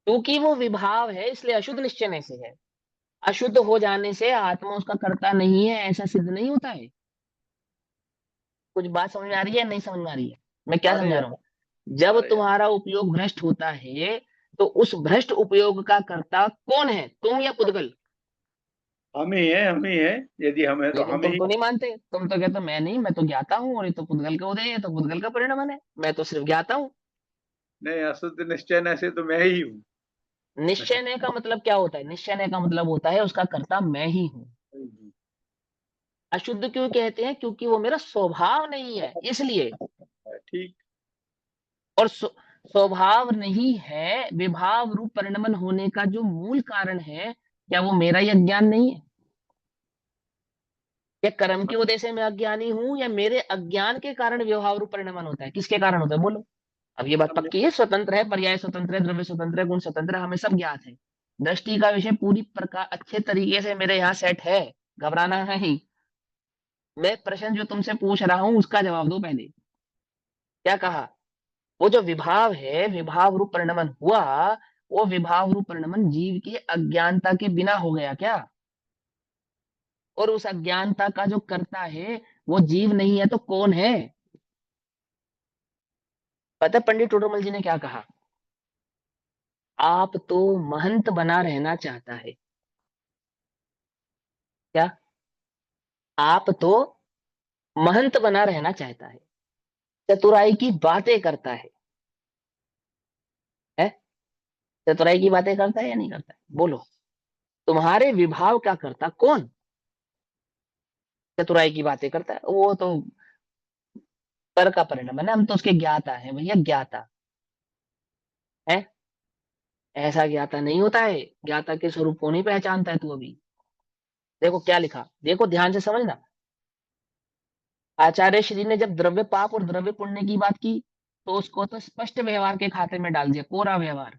क्योंकि वो विभाव है इसलिए अशुद्ध निश्चय से है। अशुद्ध हो जाने से आत्मा उसका कर्ता नहीं है ऐसा सिद्ध नहीं होता है। कुछ बात समझ में आ रही है, नहीं समझ में आ रही है, मैं क्या अरे समझा यार, रहा हूँ। जब अरे यार, तुम्हारा उपयोग भ्रष्ट होता है तो उस भ्रष्ट उपयोग का कर्ता कौन है, तुम या पुद्गल। हम ही है। यदि हम है तो लेकिन हम तुम ही। तो नहीं मानते, तुम तो कहते हो मैं नहीं, मैं तो ज्ञाता हूँ, और ये तो पुद्गल का उदय है, तो पुद्गल का परिणमन है, मैं तो सिर्फ ज्ञाता हूँ। नहीं, अशुद्ध निश्चय से तो मैं ही हूँ। निश्चय का मतलब क्या होता है, निश्चय का मतलब होता है उसका कर्ता मैं ही हूँ। अशुद्ध क्यों कहते हैं, क्योंकि वो मेरा स्वभाव नहीं है इसलिए। ठीक। और स्वभाव नहीं है, विभाव रूप परिणमन होने का जो मूल कारण है, क्या वो मेरा ही अज्ञान नहीं है, या कर्म के उदय से मैं अज्ञानी हूं, या मेरे अज्ञान के कारण व्यवहार रूप परिणमन होता है? किसके कारण होता है बोलो? अब ये बात पक्की है, स्वतंत्र है, पर्याय स्वतंत्र है, द्रव्य स्वतंत्र है, गुण स्वतंत्र है, हमें सब ज्ञात है। दृष्टि का विषय पूरी प्रकार अच्छे तरीके से मेरे यहाँ सेट है, घबराना नहीं। मैं प्रश्न जो तुमसे पूछ रहा हूं उसका जवाब दो पहले। क्या कहा? वो जो विभाव है, विभाव रूप परिणमन हुआ, वो विभाव रूप परिणमन जीव की अज्ञानता के बिना हो गया क्या? और उस अज्ञानता का जो करता है वो जीव नहीं है तो कौन है? पता है पंडित टोडरमल जी ने क्या कहा? आप तो महंत बना रहना चाहता है। क्या? आप तो महंत बना रहना चाहता है, चतुराई की बातें करता है? चतुराई की बातें करता है या नहीं करता है बोलो? तुम्हारे विभाव क्या करता? कौन चतुराई की बातें करता है? वो तो पर का परिणाम है ना, हम तो उसके ज्ञाता है भैया, ज्ञाता है। ऐसा ज्ञाता नहीं होता है, ज्ञाता के स्वरूप को नहीं पहचानता है तू अभी। देखो क्या लिखा, देखो ध्यान से समझना। आचार्य श्री ने जब द्रव्य पाप और द्रव्य पुण्य की बात की तो उसको तो स्पष्ट व्यवहार के खाते में डाल दिया, कोरा व्यवहार।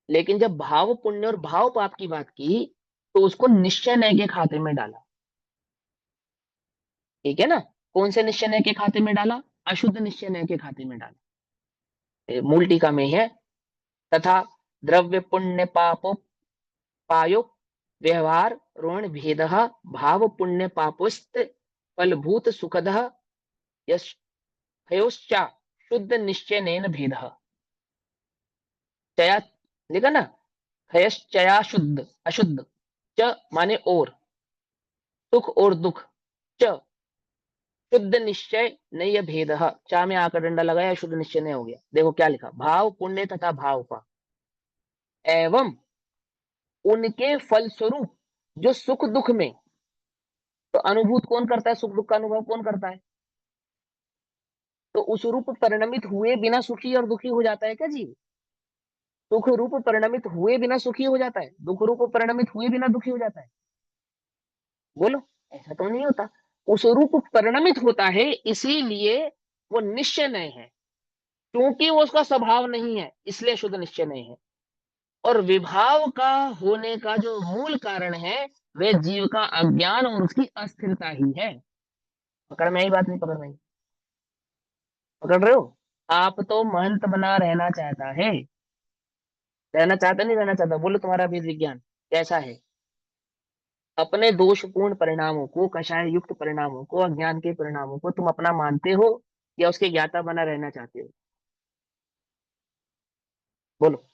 लेकिन जब भाव पुण्य और भाव पाप की बात की तो उसको निश्चय नय के खाते में डाला। ठीक है ना? कौन से निश्चय नय के खाते में डाला? अशुद्ध निश्चय नय के खाते में डाला। मूल टीका में है, तथा द्रव्य पुण्य पापो पायो व्यवहार ऋण भेद भाव पुण्य पापोस्त फलभूत सुखद यश्चा शुद्ध निश्चय भेद। चया लिखा ना, हयश्चया शुद्ध अशुद्ध, च माने और, सुख और दुख, च शुद्ध निश्चय नहीं भेद, चा में आकर डंडा लगाया, शुद्ध निश्चय नहीं हो गया। देखो क्या लिखा, भाव पुण्य तथा भाव पा एवं उनके फलस्वरूप जो सुख दुख में, तो अनुभूत कौन करता है? सुख दुख का अनुभव कौन करता है? तो उस रूप परिणमित हुए बिना सुखी और दुखी हो जाता है क्या जीव? सुख रूप परिणमित हुए बिना सुखी हो जाता है, दुख रूप परिणमित हुए बिना दुखी हो जाता है? बोलो, ऐसा तो नहीं होता। उस रूप परिणमित होता है, इसीलिए वो निश्चय नहीं है। क्योंकि वो उसका स्वभाव नहीं है इसलिए शुद्ध निश्चय नहीं है। और विभाव का होने का जो मूल कारण है वह जीव का अज्ञान और उसकी अस्थिरता ही है। पकड़ में आई बात? नहीं पकड़ में आई? पकड़ रहे हो? आप तो महंत बना रहना चाहता है, रहना चाहता नहीं रहना चाहता बोलो? तुम्हारा भी विज्ञान कैसा है? अपने दोषपूर्ण परिणामों को, कषाय युक्त परिणामों को, अज्ञान के परिणामों को तुम अपना मानते हो या उसके ज्ञाता बना रहना चाहते हो? बोलो।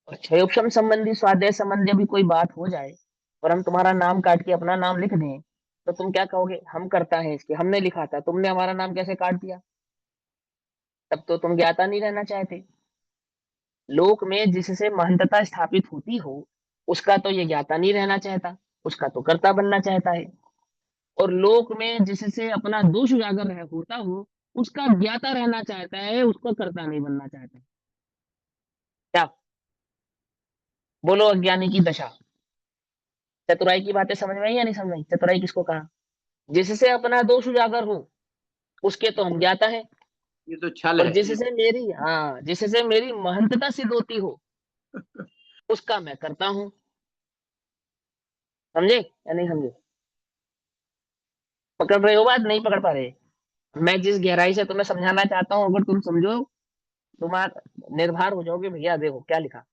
और क्षयोपम संबंधी स्वाध्याय संबंधी अभी कोई बात हो जाए और हम तुम्हारा नाम काट के अपना नाम लिख दें तो तुम क्या कहोगे? हम करता है इसके, हमने लिखा था, तुमने हमारा नाम कैसे काट दिया? तब तो तुम ज्ञाता नहीं रहना चाहते। लोक में जिससे महंतता स्थापित होती हो उसका तो ये ज्ञाता नहीं रहना चाहता, उसका तो कर्ता बनना चाहता है। और लोक में जिससे अपना दोष उजागर होता हो उसका ज्ञाता रहना चाहता है, उसको कर्ता नहीं बनना चाहता। क्या बोलो? अज्ञानी की दशा। चतुराई की बातें समझ में आई या नहीं समझ में आई? चतुराई किसको कहा? जिससे अपना दोष उजागर हो उसके तो हम ज्ञाता है, ये तो छल और है। जिससे मेरी, हाँ, जिससे मेरी महंतता सिद्ध होती हो उसका मैं करता हूं। समझे या नहीं समझे? पकड़ रहे हो बात? नहीं पकड़ पा रहे? मैं जिस गहराई से तुम्हें समझाना चाहता हूं अगर तुम समझो तुम्हारा निर्भर हो जाओगे। भैया देखो क्या लिखा,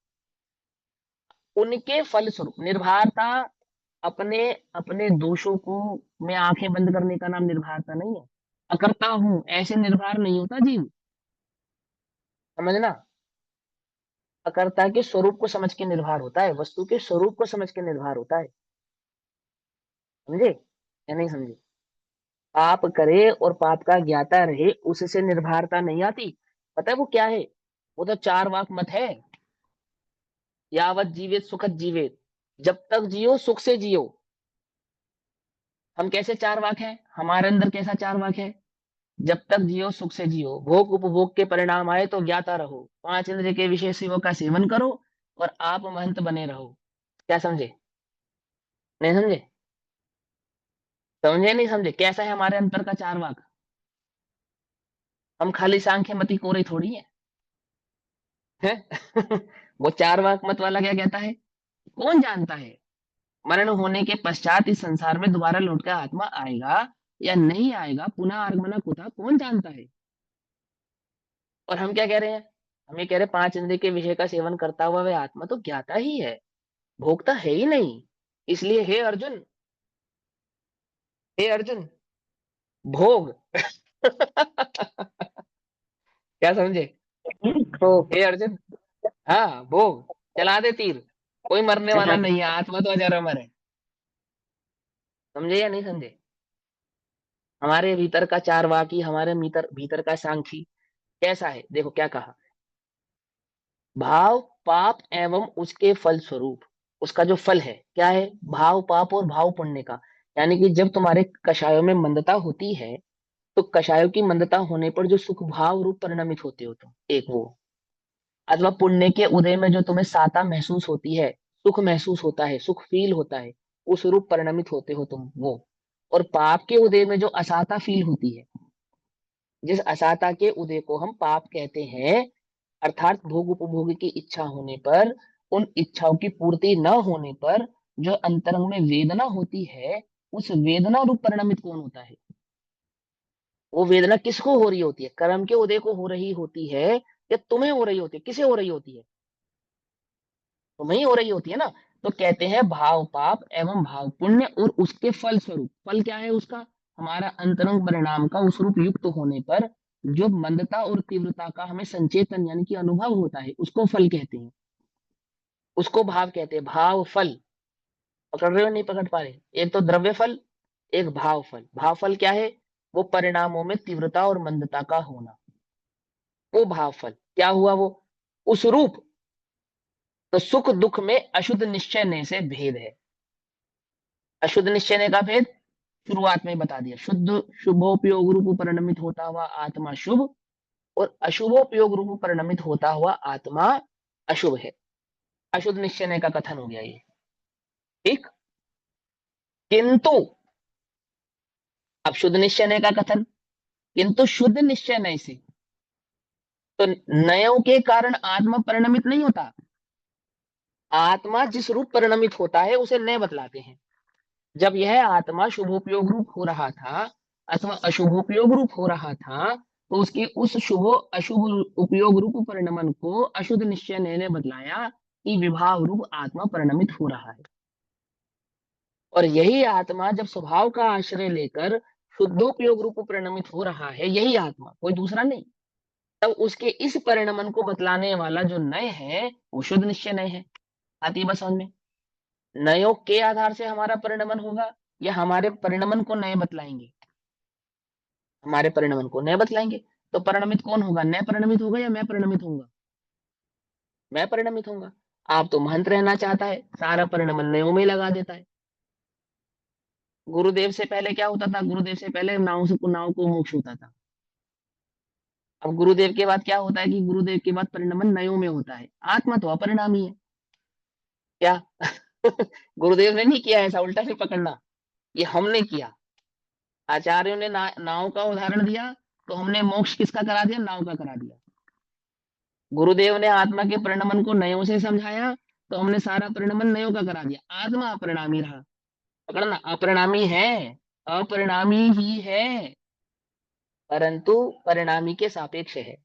उनके फलस्वरूप निर्भरता, अपने अपने दोषों को मैं आंखें बंद करने का नाम निर्भरता नहीं है। अकर्ता हूं ऐसे निर्भर नहीं होता जीव, समझना। अकर्ता के स्वरूप को समझ के निर्भर होता है, वस्तु के स्वरूप को समझ के निर्भर होता है। समझे या नहीं समझे? पाप करे और पाप का ज्ञाता रहे उससे निर्भरता नहीं आती। पता है वो क्या है? वो तो चार वाक मत है, यावत जीवित सुखद जीवित, जब तक जियो सुख से जियो। हम कैसे चार वाक है? हमारे अंदर कैसा चार वाक है? जब तक जियो सुख से जियो, भोग उपभोग के परिणाम आए तो ज्ञाता रहो, पांच इंद्रिय के विषय सेवों का सेवन करो और आप महंत बने रहो। क्या समझे? नहीं समझे? समझे नहीं समझे? कैसा है हमारे अंतर का चार वाक? हम खाली सांख्य मती कोरे थोड़ी है। वो चार वाक मत वाला क्या कहता है? कौन जानता है मरण होने के पश्चात इस संसार में दोबारा लौटकर आत्मा आएगा या नहीं आएगा, पुनः आगमन कुतः, कौन जानता है? और हम क्या कह रहे हैं? हम ये कह रहे हैं पांच इंद्रिय के विषय का सेवन करता हुआ वह आत्मा तो ज्ञाता ही है, भोगता है ही नहीं। इसलिए हे अर्जुन, हे अर्जुन, भोग। क्या समझे? भोग। हे अर्जुन, हाँ भोग, चला दे तीर, कोई मरने वाला नहीं है, आत्मा तो अजर अमर है। समझे या नहीं समझे? हमारे भीतर का चार वाकी, हमारे भीतर भीतर का सांख्य कैसा है? देखो क्या कहा, भाव पाप एवं उसके फल स्वरूप, उसका जो फल है क्या है? भाव पाप और भाव पुण्य का। यानी कि जब तुम्हारे कषायों में मंदता होती है तो कषायों की मंदता होने पर जो सुख भाव रूप परिणमित होते हो तुम, एक वो, अथवा पुण्य के उदय में जो तुम्हें साता महसूस होती है, सुख महसूस होता है, सुख फील होता है, उस रूप परिणमित होते हो तुम वो। और पाप के उदय में जो असाता फील होती है, जिस असाता के उदय को हम पाप कहते हैं, अर्थात भोग उपभोग की इच्छा होने पर, उन इच्छाओं की पूर्ति न होने पर जो अंतरंग में वेदना होती है, उस वेदना रूप परिणमित कौन होता है? वो वेदना किसको हो रही होती है? कर्म के उदय को हो रही होती है या तुम्हें हो रही होती है? किसे हो रही होती है? तुम्हें ही हो रही होती है ना। तो कहते हैं भाव पाप एवं भाव पुण्य और उसके फल स्वरूप, फल क्या है उसका? हमारा अंतरंग परिणाम का उस रूप युक्त होने पर जो मंदता और तीव्रता का हमें संचेतन यानी कि अनुभव होता है, उसको फल कहते हैं, उसको भाव कहते हैं। भाव फल पकड़ रहे हो नहीं पकड़ पा रहे? एक तो द्रव्य फल, एक भाव फल। भाव फल क्या है? वो परिणामों में तीव्रता और मंदता का होना, वो भाव फल। क्या हुआ वो? उस रूप। तो सुख दुख में अशुद्ध निश्चय ने से भेद है। अशुद्ध निश्चय ने का भेद शुरुआत में ही बता दिया। शुद्ध शुभोपयोग रूप परिणमित होता हुआ आत्मा शुभ, और अशुभोपयोग रूप परिणमित होता हुआ आत्मा अशुभ है। अशुद्ध निश्चय का कथन हो गया ये, ठीक। किंतु अब शुद्ध निश्चय का कथन, किंतु शुद्ध निश्चय से तो नयों के कारण आत्मा परिणमित नहीं होता। आत्मा जिस रूप परिणमित होता है उसे नए बतलाते हैं। जब यह आत्मा शुभोपयोग रूप हो रहा था अथवा अशुभोपयोग रूप हो रहा था, तो उसके उस शुभ अशुभ उपयोग रूप परिणमन को अशुद्ध निश्चय ने बतलाया कि विभाव रूप आत्मा परिणमित हो रहा है। और यही आत्मा जब स्वभाव का आश्रय लेकर शुद्धोपयोग रूप परिणमित हो रहा है, यही आत्मा, कोई दूसरा नहीं, तब उसके इस परिणमन को बतलाने वाला जो नय है वो शुद्ध निश्चय नय है। आती बस समझ में? नयों के आधार से हमारा परिणमन होगा या हमारे परिणमन को नए बतलाएंगे? हमारे परिणमन को नए बतलाएंगे। तो परिणमित कौन होगा? नए परिणमित होगा या मैं परिणमित होऊंगा? मैं परिणमित होऊंगा। आप तो महंत रहना चाहता है, सारा परिणमन नयों में ही लगा देता है। गुरुदेव से पहले क्या होता था? गुरुदेव से पहले नाव को मोक्ष होता था। अब गुरुदेव के बाद क्या होता है कि गुरुदेव के बाद परिणमन नयों में होता है। आत्मा तो अपरिणामी है क्या? गुरुदेव ने नहीं किया ऐसा, उल्टा से पकड़ना, ये हमने किया। आचार्यों ने नाव का उदाहरण दिया तो हमने मोक्ष किसका करा दिया? नाव का करा दिया। गुरुदेव ने आत्मा के परिणमन को नयों से समझाया तो हमने सारा परिणमन नयों का करा दिया। आत्मा अपरिणामी रहा। पकड़ना, अपरिणामी है, अपरिणामी ही है, परंतु परिणामी के सापेक्ष है।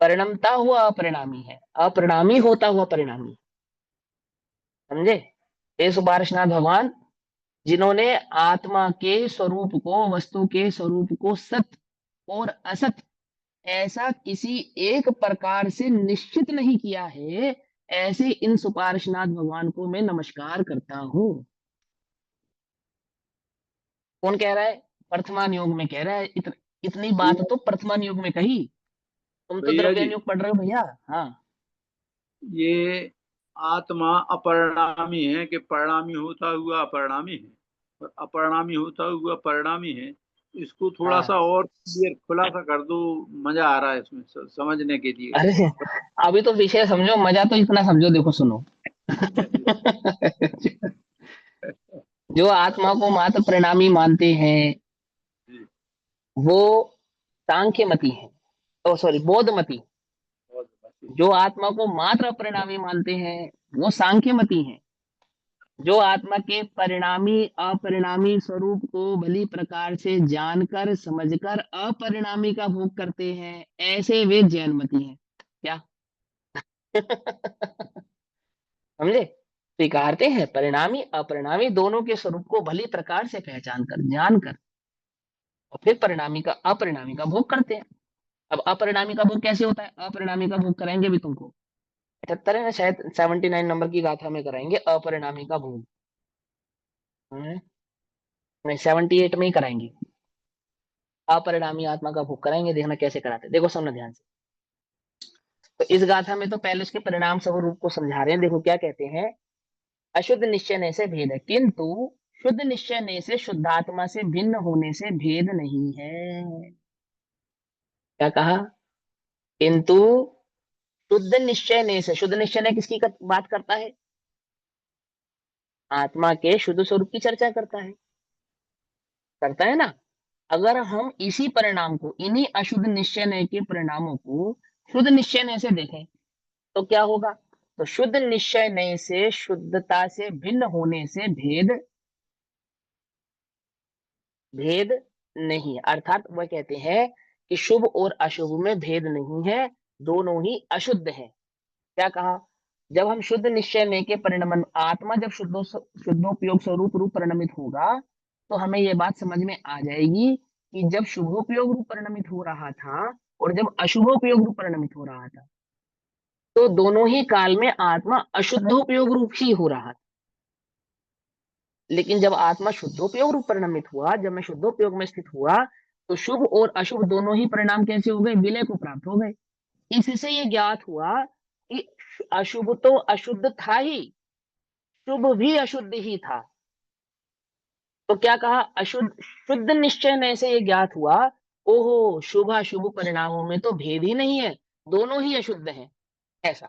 परिणमता हुआ अपरिणामी है, अपरिणामी होता हुआ परिणामी। समझे? ये सुपार्श्वनाथ भगवान जिन्होंने आत्मा के स्वरूप को, वस्तु के स्वरूप को सत्य और असत ऐसा किसी एक प्रकार से निश्चित नहीं किया है, ऐसे इन सुपार्श्वनाथ भगवान को मैं नमस्कार करता हूं। कौन कह रहा है? प्रथमान योग में कह रहा है। इतनी बात तो प्रथमान योग में कही। तुम तो भैया जी, द्रव्यान योग पढ़ रहे हो भैया। हाँ, ये आत्मा अपरिणामी है कि परिणामी होता हुआ अपरिणामी है, और अपरिणामी होता हुआ परिणामी है, इसको थोड़ा सा हाँ। और क्लियर खुलासा कर दो। मजा आ रहा है इसमें समझने के लिए। अरे अभी तो विषय समझो, मजा तो इतना समझो, देखो सुनो। जो आत्मा को मात्र परिणामी मानते हैं जी, वो सांख्यमती है, ओ सॉरी बौद्धमती। बहुत अच्छी। जो आत्मा को मात्र परिणामी मानते हैं वो सांख्यमती है। जो आत्मा के परिणामी अपरिणामी स्वरूप को भली प्रकार से जानकर समझकर अपरिणामी का भोग करते हैं, ऐसे वे जैनमती हैं। क्या समझे? स्वीकारते हैं परिणामी अपरिणामी दोनों के स्वरूप को भली प्रकार से पहचान कर जानकर, और फिर परिणामी का अपरिणामी का भोग करते हैं। अब अपरिणामी का भोग कैसे होता है? अपरिणामी का भोग कराएंगे भी तुमको, 78 है ना शायद, 79 नंबर की गाथा में कराएंगे अपरिणामी का भोग। नहीं 78 में ही कराएंगे, अपरिणामी आत्मा का भोग कराएंगे। देखना कैसे कराते हैं, देखो सुनना ध्यान से। तो इस गाथा में तो पहले उसके परिणाम स्वरूप को समझा रहे हैं। देखो क्या कहते हैं, अशुद्ध निश्चय से भेद है, किंतु शुद्ध निश्चय से शुद्धात्मा से भिन्न होने से भेद नहीं है। क्या कहा? किंतु शुद्ध निश्चय से, शुद्ध निश्चय किसकी बात करता है? आत्मा के शुद्ध स्वरूप की चर्चा करता है ना। अगर हम इसी परिणाम को, इन्हीं अशुद्ध निश्चय के परिणामों को शुद्ध निश्चय से देखें तो क्या होगा? तो शुद्ध निश्चय से शुद्धता से भिन्न होने से भेद भेद नहीं, अर्थात वह कहते हैं कि शुभ और अशुभ में भेद नहीं है, दोनों ही अशुद्ध है। क्या कहा? जब हम शुद्ध निश्चय के परिणमन, आत्मा जब शुद्धोपयोग स्वरूप रूप परिणमित होगा तो हमें यह बात समझ में आ जाएगी कि जब शुभोपयोग रूप परिणमित हो रहा था और जब अशुभोपयोग रूप परिणमित हो रहा था, तो दोनों ही काल में आत्मा अशुद्धोपयोग रूप ही हो रहा था। लेकिन जब आत्मा शुद्धोपयोग रूप परिणमित हुआ, जब मैं शुद्धोपयोग में स्थित हुआ, तो शुभ और अशुभ दोनों ही परिणाम कैसे हो गए? विलय को प्राप्त हो गए। इससे ये ज्ञात हुआ कि अशुभ तो अशुद्ध था ही, शुभ भी अशुद्ध ही था। तो क्या कहा? अशुद्ध शुद्ध निश्चय से ये ज्ञात हुआ, ओहो शुभ अशुभ परिणामों में तो भेद ही नहीं है, दोनों ही अशुद्ध हैं। ऐसा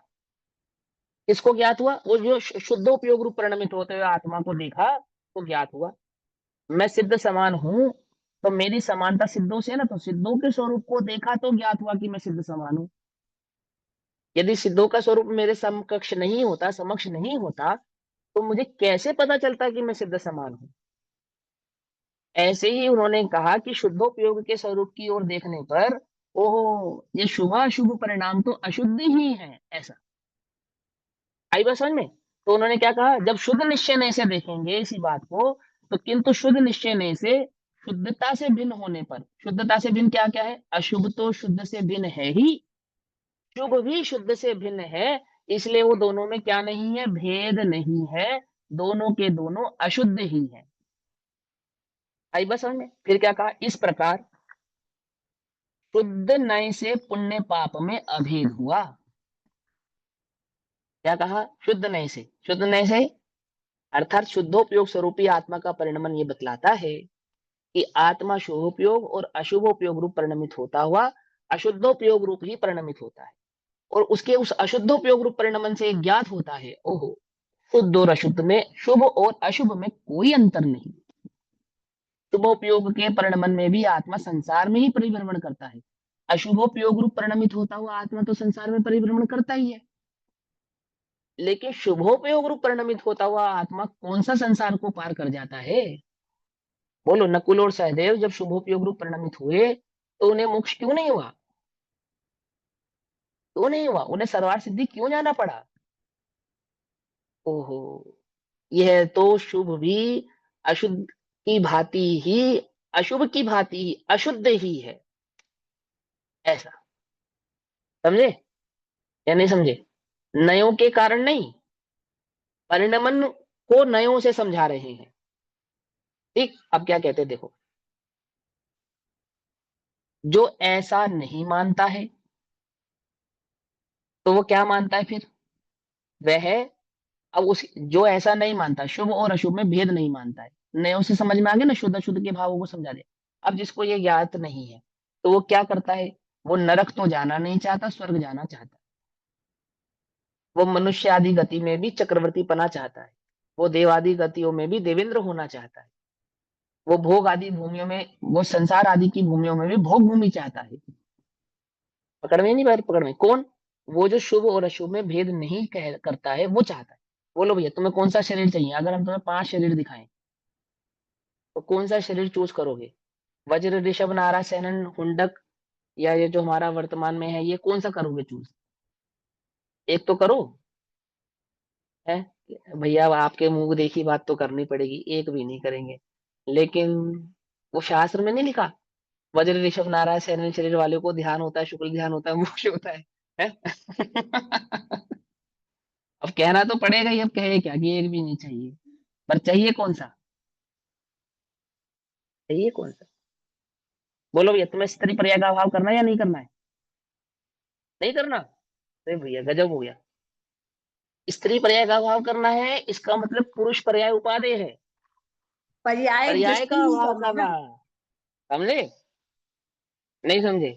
किसको ज्ञात हुआ? वो जो शुद्धोपयोग रूप परिणमित होते हुए आत्मा को देखा तो ज्ञात हुआ। मैं सिद्ध समान हूं, तो मेरी समानता सिद्धों से है ना, तो सिद्धों के स्वरूप को देखा तो ज्ञात हुआ कि मैं सिद्ध समान हूं। यदि सिद्धों का स्वरूप मेरे समकक्ष नहीं होता, समक्ष नहीं होता, तो मुझे कैसे पता चलता कि मैं सिद्ध समान हूं? ऐसे ही उन्होंने कहा कि शुद्धोपयोग के स्वरूप की ओर देखने पर ओहो ये शुभ अशुभ परिणाम तो अशुद्ध ही है। ऐसा आई बात समझ में? तो उन्होंने क्या कहा, जब शुद्ध निश्चय से देखेंगे इसी बात को, तो किंतु शुद्ध निश्चय से शुद्धता से भिन्न होने पर, शुद्धता से भिन्न क्या क्या है? अशुभ तो शुद्ध से भिन्न है ही, शुभ भी शुद्ध से भिन्न है, इसलिए वो दोनों में क्या नहीं है? भेद नहीं है, दोनों के दोनों अशुद्ध ही है। आई बस समझ में? फिर क्या कहा, इस प्रकार शुद्ध नय से पुण्य पाप में अभेद हुआ। क्या कहा? शुद्ध नय से, शुद्ध नय से अर्थात शुद्धोपयोग स्वरूपी आत्मा का परिणमन ये बतलाता है कि आत्मा शुभोपयोग और अशुभोपयोग रूप परिणमित होता हुआ अशुद्धोपयोग रूप ही परिणमित होता है, और उसके उस अशुद्धोपयोग रूप परिणमन से ज्ञात होता है, ओहो शुद्ध और अशुद्ध में, शुभ और अशुभ में कोई अंतर नहीं। शुभोपयोग के परिणमन में भी आत्मा संसार में ही परिभ्रमण करता है, अशुभोपयोग रूप परिणमित होता हुआ आत्मा तो संसार में परिभ्रमण करता ही है। लेकिन शुभोपयोग रूप परिणमित होता हुआ आत्मा कौन सा संसार को पार कर जाता है? बोलो, नकुल और सहदेव जब शुभोपयोग रूप परिणमित हुए तो उन्हें मोक्ष क्यों नहीं हुआ? क्यों नहीं हुआ? उन्हें सर्वार्थ सिद्धि क्यों जाना पड़ा? ओहो, यह तो शुभ भी अशुद्ध की भांति ही, अशुभ की भांति ही अशुद्ध ही है। ऐसा समझे या नहीं समझे? नयों के कारण नहीं, परिणमन को नयों से समझा रहे हैं। ठीक, अब क्या कहते हैं देखो, जो ऐसा नहीं मानता है तो वो क्या मानता है फिर? वह अब उस जो ऐसा नहीं मानता, शुभ और अशुभ में भेद नहीं मानता है, नयों से समझ में आ गया ना, शुद्ध अशुद्ध के भावों को समझा दे। अब जिसको ये ज्ञात नहीं है तो वो क्या करता है? वो नरक तो जाना नहीं चाहता, स्वर्ग जाना चाहता है, वो मनुष्य आदि गति में भी चक्रवर्ती पना चाहता है, वो देव आदि गतियों में भी देवेंद्र होना चाहता है। वो भोग आदि भूमियों में, वो संसार आदि की भूमियों में भी भोग भूमि चाहता है। पकड़ में नहीं, बात पकड़ में। कौन? वो जो शुभ और अशुभ में भेद नहीं करता है, वो चाहता है। बोलो भैया, तुम्हें कौन सा शरीर चाहिए? अगर हम तुम्हें 5 शरीर दिखाएं तो कौन सा शरीर चूज करोगे? वज्र, ऋषभ, नारा, सैनन, हुंडक, या ये जो हमारा वर्तमान में है, ये कौन सा करोगे चूज? एक तो करो। है भैया, अब आपके मुंह देखी बात तो करनी पड़ेगी, एक भी नहीं करेंगे। लेकिन वो शास्त्र में नहीं लिखा? वज्र, ऋषभ, नारायण, सैन्य शरीर वाले को ध्यान होता है, शुक्ल ध्यान होता है, मोक्ष होता है? अब कहना तो पड़ेगा ही, अब कहे क्या कि एक भी नहीं चाहिए। पर चाहिए कौन सा? चाहिए कौन सा? बोलो भैया, तुम्हें स्त्री पर्याय का अभाव करना है या नहीं करना है? नहीं करना? अरे भैया गजब हो गया। स्त्री पर्याय का अभाव करना है, इसका मतलब पुरुष पर्याय उपादेय है, पर्याय पर्याय दृष्टि का नहीं अभाव करना करना। ना। समझे? नहीं समझे?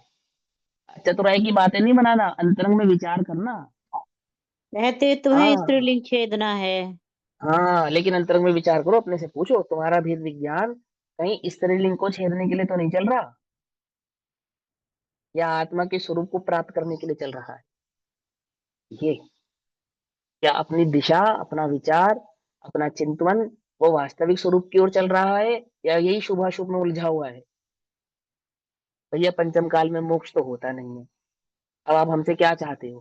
चतुराई की बातें नहीं बनाना, अंतरंग में विचार करना। कहते तुम्हें हाँ स्त्रीलिंग छेदना है। हाँ, लेकिन अंतरंग में विचार करो, अपने से पूछो, तुम्हारा भेद विज्ञान कहीं स्त्रीलिंग को छेदने के लिए तो नहीं चल रहा, या आत्मा के स्वरूप को प्राप्त करने के लिए चल रहा है? ये क्या अपनी दिशा, अपना विचार, अपना चिंतन वो वास्तविक स्वरूप की ओर चल रहा है, या यही शुभाशुभ में उलझा हुआ है? भैया पंचम काल में मोक्ष तो होता नहीं है। अब आप हमसे क्या चाहते हो?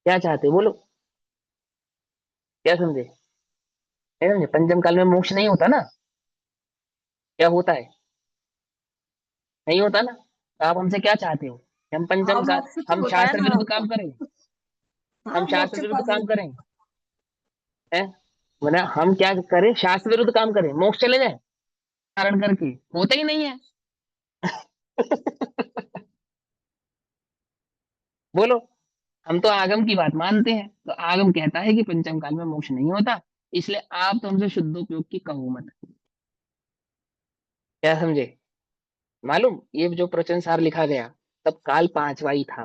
क्या चाहते हो बोलो? क्या समझे? नहीं समझे? पंचम काल में मोक्ष नहीं होता ना? क्या होता है? नहीं होता ना? तो आप हमसे क्या चाहते हो? हम हाँ पंचम काल, मोक्ष तो हम होता है शास्त्र ना विरुद्ध आपका। काम करें? हम हाँ शास्त्र मोक्ष विरुद्ध पद। काम करें? हैं? मतलब हम क्या करें? शास्त्र विरुद्ध काम करें, मोक्ष चले जाए धारण करके? होता ही नहीं है। बोलो। हम तो आगम की बात मानते हैं, तो आगम कहता है कि पंचम काल में मोक्ष नहीं होता, इसलिए आप तो हमसे शुद्धोपयोग की कहो मत। क्या समझे? मालूम, ये जो प्रवचन सार लिखा गया तब काल पांचवा ही था,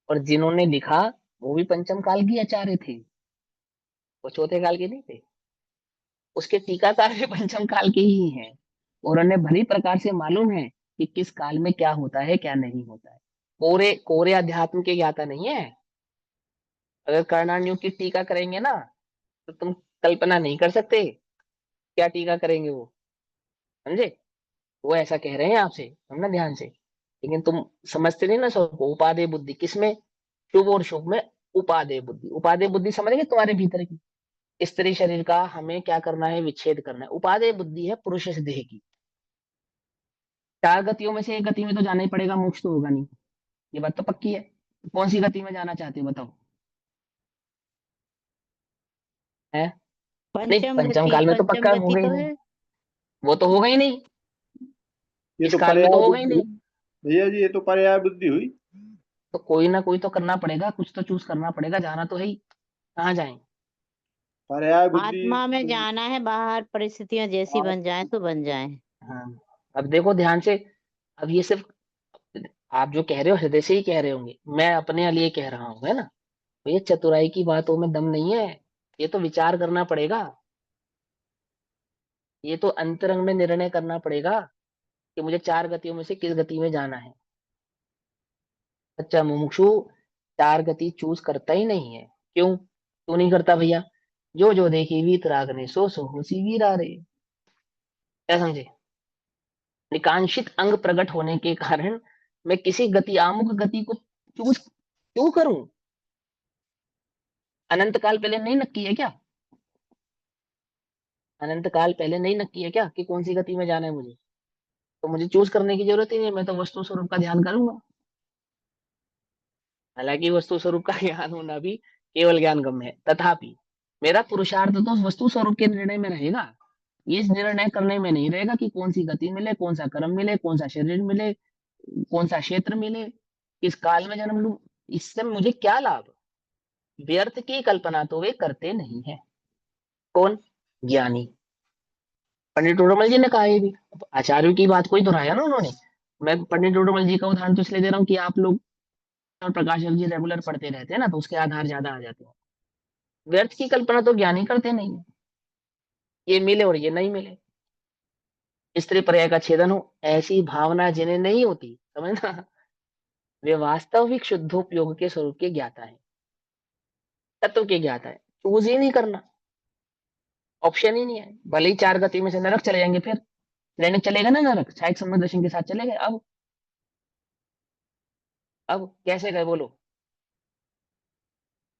और जिन्होंने लिखा वो भी पंचम काल की आचार्य थे, वो चौथे काल के नहीं थे। उसके टीकाकार भी पंचम काल के ही हैं, और उन्हें भली प्रकार से मालूम है कि किस काल में क्या होता है, क्या नहीं होता है। कोरे कोरे अध्यात्म के ज्ञाता नहीं है। अगर कर्णान्यु की टीका करेंगे ना, तो तुम कल्पना नहीं कर सकते क्या टीका करेंगे वो। समझे? वो ऐसा कह रहे हैं आपसे, समझना ध्यान से। लेकिन तुम समझते नहीं ना सबको। उपादेय बुद्धि किसमें? शुभ और शुभ में उपादेय बुद्धि। उपादेय बुद्धि समझ गए तुम्हारे भीतर की? स्त्री शरीर का हमें क्या करना है? विच्छेद करना है। उपादेय बुद्धि है पुरुष इस देह की। 4 गतियों में से एक गति में तो जाना ही पड़ेगा, मोक्ष तो होगा नहीं, ये बात तो पक्की है। कौन सी गति में जाना चाहते हो बताओ? है? नहीं, पंचम काल में तो पंचम पक्का गति होगा ही तो नहीं। है। वो तो होगा ही नहीं, ये इस तो काल में तो पर्याय होगा ही बुद्धि हुई नहीं। भैया जी, ये तो पर्याय बुद्धि हुई। तो कोई ना कोई तो करना पड़ेगा, कुछ तो चूज करना पड़ेगा, जाना तो है ही। कहाँ जाएं? पर्याय बुद्धि। आत्मा में जाना है, बाहर परिस्थितियां जैसी बन जाए तो बन जाए। हाँ, अब देखो ध्यान से। अब ये सिर्फ आप जो कह रहे हो हृदय से ही कह रहे होंगे, मैं अपने लिए कह रहा हूँ, है ना? तो ये चतुराई की बातों में दम नहीं है, ये तो विचार करना पड़ेगा। ये तो अंतरंग में निर्णय करना पड़ेगा कि मुझे 4 गतियों में से किस गति में जाना है। सच्चा मुमुक्षु 4 गति चूज करता ही नहीं है। क्यों नहीं करता भैया? जो जो देखी वीतराग ने, सो सो होसी वीरा रे। क्या समझे? निकांक्षित अंग प्रकट होने के कारण मैं किसी गति, आमुख गति को चूज क्यों करूं? अनंत काल पहले नहीं नक्की है क्या? अनंत काल पहले नहीं नक्की है क्या कि कौन सी गति में जाना है मुझे? तो मुझे चूज करने की जरूरत ही नहीं है, मैं तो वस्तु स्वरूप का ध्यान करूंगा। हालांकि वस्तु स्वरूप का ज्ञान होना भी केवल ज्ञान गम्य है, तथापि मेरा पुरुषार्थ तो वस्तु स्वरूप के निर्णय में रहेगा। ये निर्णय करने में नहीं रहेगा कि कौन सी गति मिले, कौन सा कर्म मिले, कौन सा शरीर मिले, कौन सा क्षेत्र मिले, किस काल में जन्म लूं। इससे मुझे क्या लाभ? व्यर्थ की कल्पना तो वे करते नहीं है। कौन? ज्ञानी। पंडित डोडरमल जी ने कहा ये भी। आचार्यों की बात कोई दोहराया ना उन्होंने। मैं पंडित डोडरमल जी का उदाहरण तो इसलिए दे रहा हूँ कि आप लोग और प्रकाश जी रेगुलर पढ़ते रहते हैं ना, तो उसके आधार ज्यादा आ जाते हैं। व्यर्थ की कल्पना तो ज्ञानी करते नहीं है, ये मिले और ये नहीं मिले, स्त्री पर्याय का छेदन हो, ऐसी भावना जिन्हें नहीं होती, समझना, वे वास्तविक शुद्धोपयोग के स्वरूप के ज्ञाता है, तत्व के ज्ञाता है। चूज ही नहीं करना, ऑप्शन ही नहीं है। भले ही 4 गति में से नरक चले जाएंगे, फिर लेने चलेगा ना नरक, छायक संबंध दर्शन के साथ चले गए। अब कैसे गए बोलो,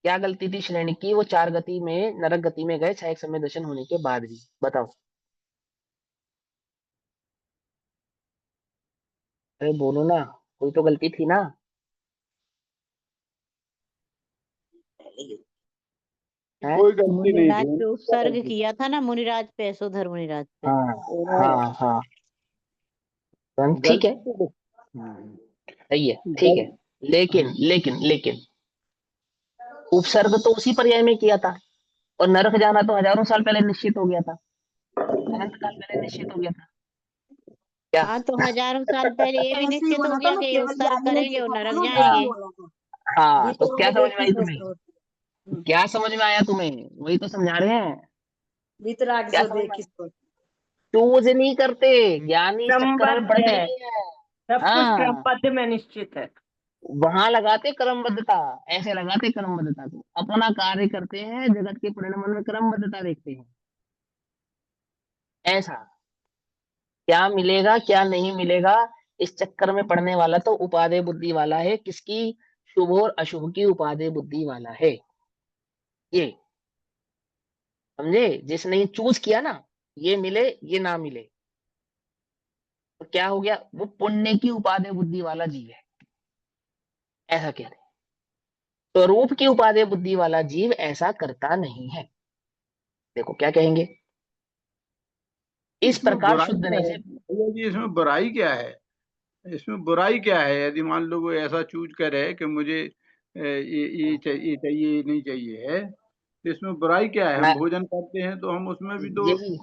क्या गलती थी श्रेणी की, वो 4 गति में नरक गति में गए छायक समय दर्शन होने के बाद भी, बताओ। अरे बोलो ना, कोई तो गलती थी ना। है? कोई गलती नहीं मुनिराज थी। पे उपसर्ग किया था ना, मुनिराज पे, यशोधर मुनिराज पे। हाँ हाँ हाँ, ठीक है, गलती तो सही है, ठीक है। लेकिन लेकिन लेकिन उपसर्ग तो उसी पर्याय में किया था, और नरक जाना तो हजारों साल पहले निश्चित हो गया था, अनंत काल पहले निश्चित हो गया था। क्या? हाँ, तो हजारों साल पहले ये भी ऐसे ही निश्चित हो बोला था गया ना, कि केवल उपसर्ग ज्ञानी ने करेंगे और देखा था नरक ना, वैसे ही जाएंगे। बोला था। हाँ, तो क्या वितराग समझ एक में ही आई सोचते तुम्हें? होते। क्या समझ में आया तुम्हें? वही तो समझा रहे हैं। वितराग क्या जो समझ में देख आया? इसको। चूज नहीं करते, ज्ञानी इस चक्कर में क्रमबद्ध पड़ते है, नहीं है। सब कुछ हाँ, क्रमबद्ध में निश्चित है। वहां लगाते क्रमबद्धता, ऐसे लगाते क्रमबद्धता को, अपना कार्य करते हैं, जगत के परिणाम में क्रमबद्धता देखते हैं। ऐसा क्या मिलेगा क्या नहीं मिलेगा, इस चक्कर में पड़ने वाला तो उपादेय बुद्धि वाला है। किसकी? शुभ और अशुभ की उपादेय बुद्धि वाला है ये, समझे? जिसने ये चूज किया ना, ये मिले ये ना मिले, तो क्या हो गया, वो पुण्य की उपादेय बुद्धि वाला जीव है, ऐसा कह रहे हैं। स्वरूप की उपादेय बुद्धि वाला जीव ऐसा करता नहीं है। देखो क्या कहेंगे, इस इसमें प्रकार बुराई शुद्ध क्या नहीं है से। भैया जी, इसमें बुराई क्या है? इसमें बुराई क्या है? यदि मान लो वो ऐसा चूज करे कि मुझे ये चाहिए ये नहीं चाहिए है, तो इसमें बुराई क्या है? हम मैं भोजन करते हैं तो हम उसमें भी तो यही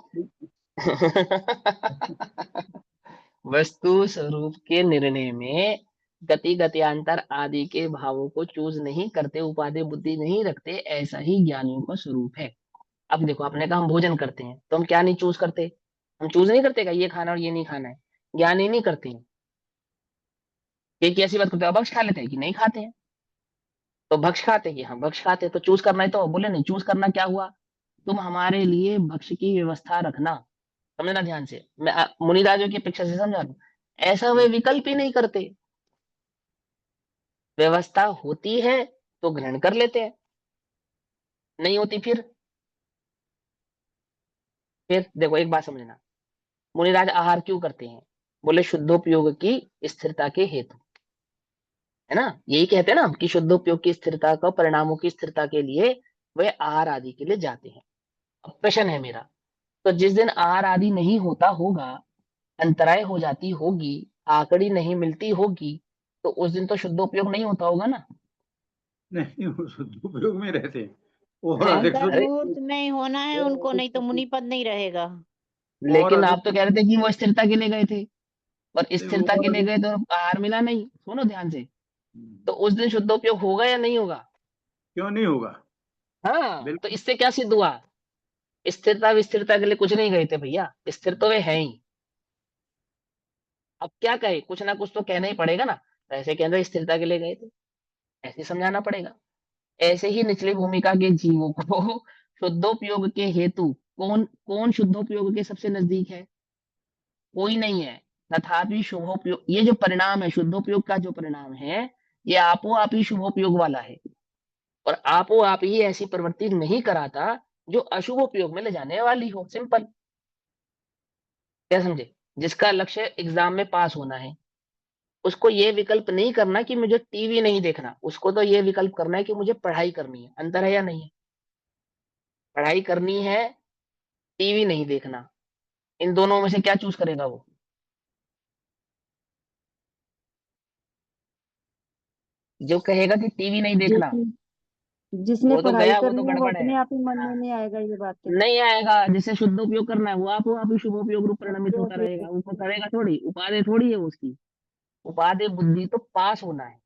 वस्तु स्वरूप के निर्णय में गति गत्यांतर आदि के भावों को चूज नहीं करते, उपादेय बुद्धि नहीं रखते, ऐसा ही ज्ञानियों का स्वरूप है। अब देखो, आपने कहा हम भोजन करते हैं, तो हम क्या नहीं चूज करते? हम चूज नहीं करते का ये खाना और ये नहीं खाना है, ज्ञानी नहीं करते हैं। एक ऐसी बात करते हैं, भक्ष खा लेते हैं कि नहीं खाते हैं, तो भक्ष खाते हैं कि हम भक्ष खाते हैं, तो चूज करना है, तो बोले नहीं, चूज करना क्या हुआ, तुम हमारे लिए भक्ष की व्यवस्था रखना। समझना ध्यान से, मैं मुनिराजों की अपेक्षा से समझा रहा हूं। ऐसा वे विकल्प ही नहीं करते, व्यवस्था होती है तो ग्रहण कर लेते हैं, नहीं होती फिर देखो एक बात समझना, मुनिराज आहार क्यों करते हैं? बोले शुद्धोपयोग की स्थिरता के हेतु, है ना, यही कहते हैं ना हम कि शुद्धोपयोग की स्थिरता का, परिणामों की स्थिरता के लिए वे आहार आदि के लिए जाते हैं। अब प्रश्न है मेरा, तो जिस दिन आहार आदि नहीं होता होगा, अंतराय हो जाती होगी, आकड़ी नहीं मिलती होगी, तो उस दिन तो शुद्धोपयोग नहीं होता होगा ना? नहीं, वो सदुपयोग में रहते हैं और हैं? अधिक अंतर अरे मुहूर्त में ही होना है उनको, नहीं तो मुनिपद नहीं रहेगा। और लेकिन आप अधिक तो कह रहे थे कि वो स्थिरता के लिए गए थे, और स्थिरता के और लिए अधिक गए तो आहार मिला नहीं, सुनो ध्यान से, तो उस दिन शुद्धोपयोग होगा या नहीं होगा? क्यों नहीं होगा? हाँ, तो बिल्कुल। इससे क्या सिद्ध हुआ, स्थिरता विस्थिरता के लिए कुछ नहीं गए थे भैया, स्थिर तो वे है ही। अब क्या कहे, कुछ ना कुछ तो कहना ही पड़ेगा ना, तो ऐसे कहना स्थिरता के लिए गए थे, ऐसे समझाना पड़ेगा। ऐसे ही निचली भूमिका के जीवों को शुद्धोपयोग के हेतु कौन कौन शुद्धोपयोग के सबसे नजदीक है? कोई नहीं है। तथापि शुभोपयोग, ये जो परिणाम है शुद्धोपयोग का, जो परिणाम है, ये आपो आप ही शुभोपयोग वाला है, और आपो आप ही ऐसी प्रवृत्ति नहीं कराता जो अशुभोपयोग में ले जाने वाली हो। सिंपल, क्या समझे? जिसका लक्ष्य एग्जाम में पास होना है, उसको ये विकल्प नहीं करना कि मुझे टीवी नहीं देखना, उसको तो ये विकल्प करना है कि मुझे पढ़ाई करनी है। अंतर है या नहीं है? पढ़ाई करनी है, टीवी नहीं देखना, इन दोनों में से क्या चूज करेगा वो? जो कहेगा कि टीवी नहीं देखना, जिसने वो तो पढ़ाई गया, वो तो करनी है वो गड़बड़ है। अपने आप ही मन हाँ, में नहीं आएगा ये बातें। नहीं आएगा, जिसे शुद्ध उपयोग करना है वो आप ही शुभ उपयोग रूप परिणमित जो होता भी रहेगा, वो करेगा थोड़ी, उपादेय थोड़ी है वो उसकी। उपादेय बुद्धि तो पास होना है,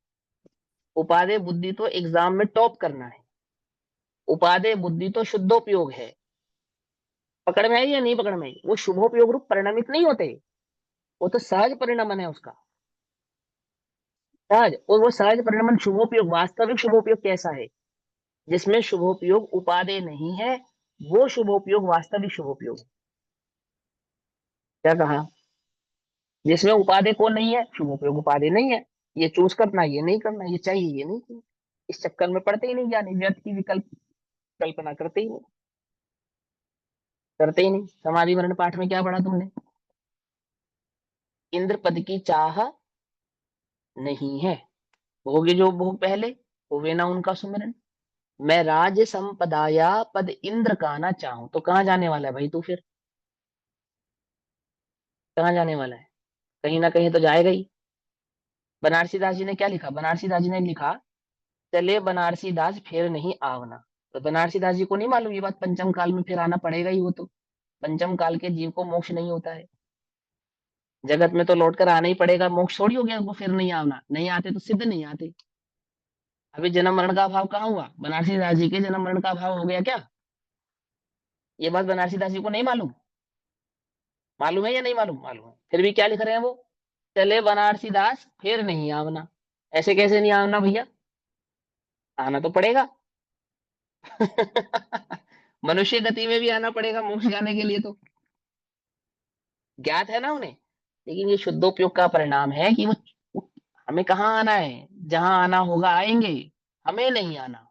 उपादेय बुद्धि तो एग्जाम में टॉप करना है, उपादेय बुद्धि तो शुद्धोपयोग है। पकड़ में आई या नहीं पकड़ में आई? वो शुभोपयोग रूप परिणमित नहीं होते, वो तो सहज परिणमन है उसका, सहज। और वो सहज परिणमन शुभोपयोग, वास्तविक शुभोपयोग कैसा है? जिसमें शुभोपयोग उपादेय नहीं है, वो शुभोपयोग वास्तविक शुभोपयोग। क्या कहा? जिसमें उपादेय कौन नहीं है? शुभोपयोग उपादेय नहीं है। ये चूज करना, ये नहीं करना, ये चाहिए, ये नहीं चाहिए, इस चक्कर में पड़ते ही नहीं, ज्ञानी व्यर्थ की विकल्प कल्पना करते ही नहीं, करते ही नहीं। समाधि मरण पाठ में क्या पढ़ा तुमने? इंद्र पद की चाह नहीं है, भोगे जो भोग पहले, होवे ना उनका सुमिरन। मैं राज संपदाया पद इंद्र का ना चाहूं, तो कहाँ जाने वाला है भाई तू फिर? कहाँ जाने वाला है? कहीं ना कहीं तो जाएगा ही। बनारसी दास जी ने क्या लिखा? बनारसी दास जी ने लिखा, चले बनारसी दास फिर नहीं आवना। तो बनारसी दास जी को नहीं मालूम ये बात, पंचम काल में फिर आना पड़ेगा ही। वो तो पंचम काल के जीव को मोक्ष नहीं होता है, जगत में तो लौट कर आना ही पड़ेगा, मोक्ष थोड़ी हो गया वो फिर नहीं आना। नहीं आते तो सिद्ध नहीं आते। अभी जन्म मरण का अभाव कहाँ हुआ? बनारसी दास जी के जन्म मरण का अभाव हो गया क्या? ये बात बनारसी दास जी को नहीं मालूम? मालूम है या नहीं मालूम? मालूम है, फिर भी क्या लिख रहे हैं वो? चले बनारसी दास फिर नहीं आवना। ऐसे कैसे नहीं आवना भैया? आना तो पड़ेगा। मनुष्य गति में भी आना पड़ेगा मोक्ष जाने के लिए, तो ज्ञात है ना उन्हें। लेकिन ये शुद्धोपयोग का परिणाम है कि वो हमें कहाँ आना है? जहां आना होगा आएंगे, हमें नहीं आना।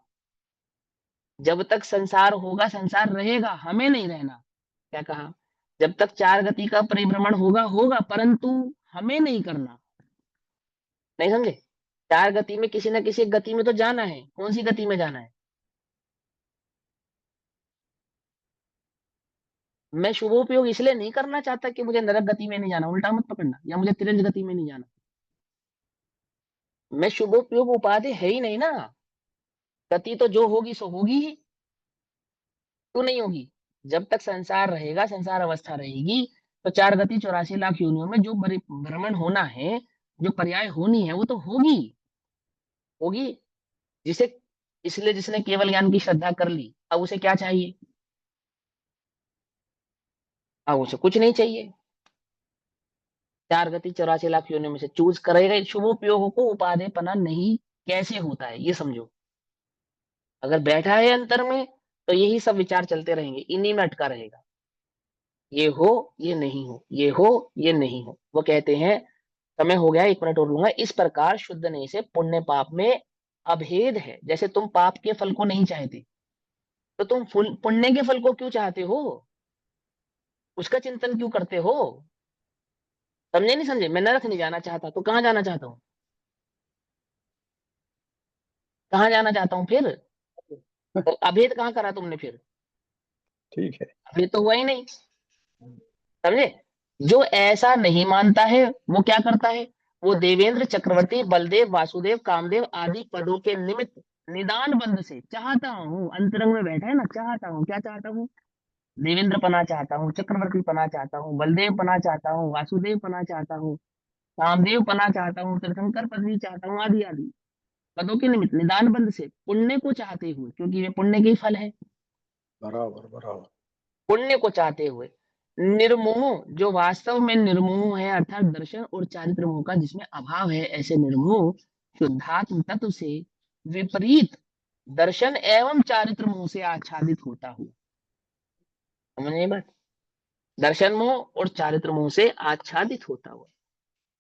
जब तक संसार होगा संसार रहेगा, हमें नहीं रहना। क्या कहा? जब तक चार गति का परिभ्रमण होगा होगा, परंतु हमें नहीं करना। नहीं समझे? चार गति में किसी न किसी एक गति में तो जाना है, कौन सी गति में जाना है? मैं शुभोपयोग इसलिए नहीं करना चाहता कि मुझे नरक गति में नहीं जाना, उल्टा मत पकड़ना, या मुझे तिरंज गति में नहीं जाना। मैं शुभोपयोग उपाधि है ही नहीं ना। गति तो जो होगी सो होगी ही, क्यों नहीं होगी? जब तक संसार रहेगा, संसार अवस्था रहेगी, तो चार गति 84 लाख योनियों में जो भ्रमण होना है, जो पर्याय होनी है, वो तो होगी, होगी। जिसे इसलिए जिसने केवल ज्ञान की श्रद्धा कर ली, अब उसे क्या चाहिए? अब उसे कुछ नहीं चाहिए। चार गति 84 लाख योनियों में से चूज करेगा। शुभोपयोग को उपादेय पना नहीं कैसे होता है ये समझो। अगर बैठा है अंतर में, तो यही सब विचार चलते रहेंगे, इन्हीं में अटका रहेगा। ये हो, ये नहीं हो, ये हो, ये नहीं हो। वो कहते हैं, समय हो गया, 1 मिनट और लूंगा। इस प्रकार शुद्ध नहीं से पुण्य पाप में अभेद है। जैसे तुम पाप के फल को नहीं चाहते, तो तुम पुण्य के फल को क्यों चाहते हो? उसका चिंतन क्यों करते हो? समझे नहीं समझे? मैं नरक नहीं जाना चाहता, तो कहाँ जाना चाहता हूँ? कहाँ जाना चाहता हूँ फिर? तो अभेद कहाँ करा तुमने फिर? ठीक है। अभेद तो हुआ ही नहीं। समझे? जो ऐसा नहीं मानता है वो क्या करता है? वो देवेंद्र चक्रवर्ती, बलदेव, वासुदेव, कामदेव आदि पदों के निमित्त निदान बंध से चाहता हूँ, अंतरंग में बैठा है ना, चाहता हूँ, क्या चाहता हूँ? देवेंद्र पना चाहता हूँ, चक्रवर्ती पना चाहता हूँ, बलदेव पना चाहता हूँ, वासुदेव पना चाहता हूँ, कामदेव पना चाहता हूँ, तीर्थंकर पदवी चाहता हूँ, आदि आदि पदों के निमित्त निदान बंध से पुण्य को चाहते हुए, क्योंकि वे पुण्य के ही फल है, बराबर बराबर। पुण्य को चाहते हुए निर्मोह, जो वास्तव में निर्मोह है, अर्थात दर्शन और चारित्र मोह का जिसमें अभाव है, ऐसे निर्मोह शुद्धात्म तत्व से विपरीत दर्शन एवं चारित्र मोह से आच्छादित होता हुआ। समझे बात? दर्शन मोह और चारित्र मोह से आच्छादित होता हुआ,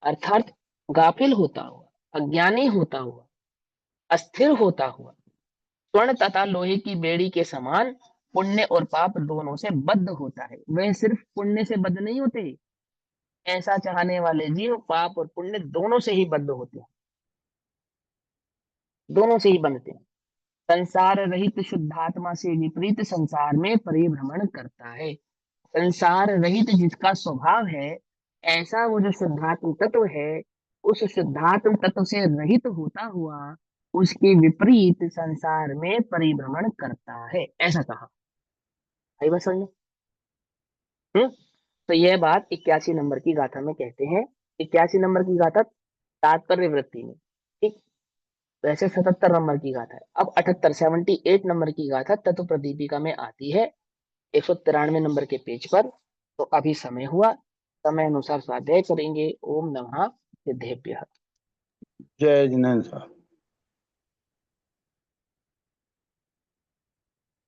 अर्थात गाफिल होता हुआ, अज्ञानी होता हुआ, अस्थिर होता हुआ, स्वर्ण तथा लोहे की बेड़ी के समान पुण्य और पाप दोनों से बद्ध होता है। वह सिर्फ पुण्य से बद्ध नहीं होते, ऐसा चाहने वाले जीव पाप और पुण्य दोनों से ही बद्ध होते हैं, दोनों से ही बनते हैं। संसार रहित शुद्धात्मा से विपरीत संसार में परिभ्रमण करता है। संसार रहित जिसका स्वभाव है, ऐसा वो जो शुद्धात्म तत्व है, उस शुद्धात्म तत्व से रहित होता हुआ उसके विपरीत संसार में परिभ्रमण करता है, ऐसा कहा। आई बात समझ में? तो यह बात 81 नंबर की गाथा में कहते हैं। 81 नंबर की गाथा तात्पर्य वृत्ति में, ठीक। वैसे 77 नंबर की गाथा है। अब 78 78 नंबर की गाथा तत्व प्रदीपिका में आती है 193 नंबर के पेज पर। तो अभी समय हुआ, समय अनुसार स्वाध्याय करेंगे। ओम नमः सिद्धेभ्यः। जय जिनेन्द्र साहब।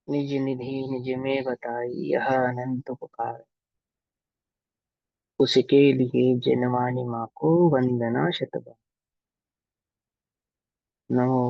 निज निधि निज में बताई, यह अनंत उपकार, उसके लिए जनवाणी माँ को वंदना शतबार। नमो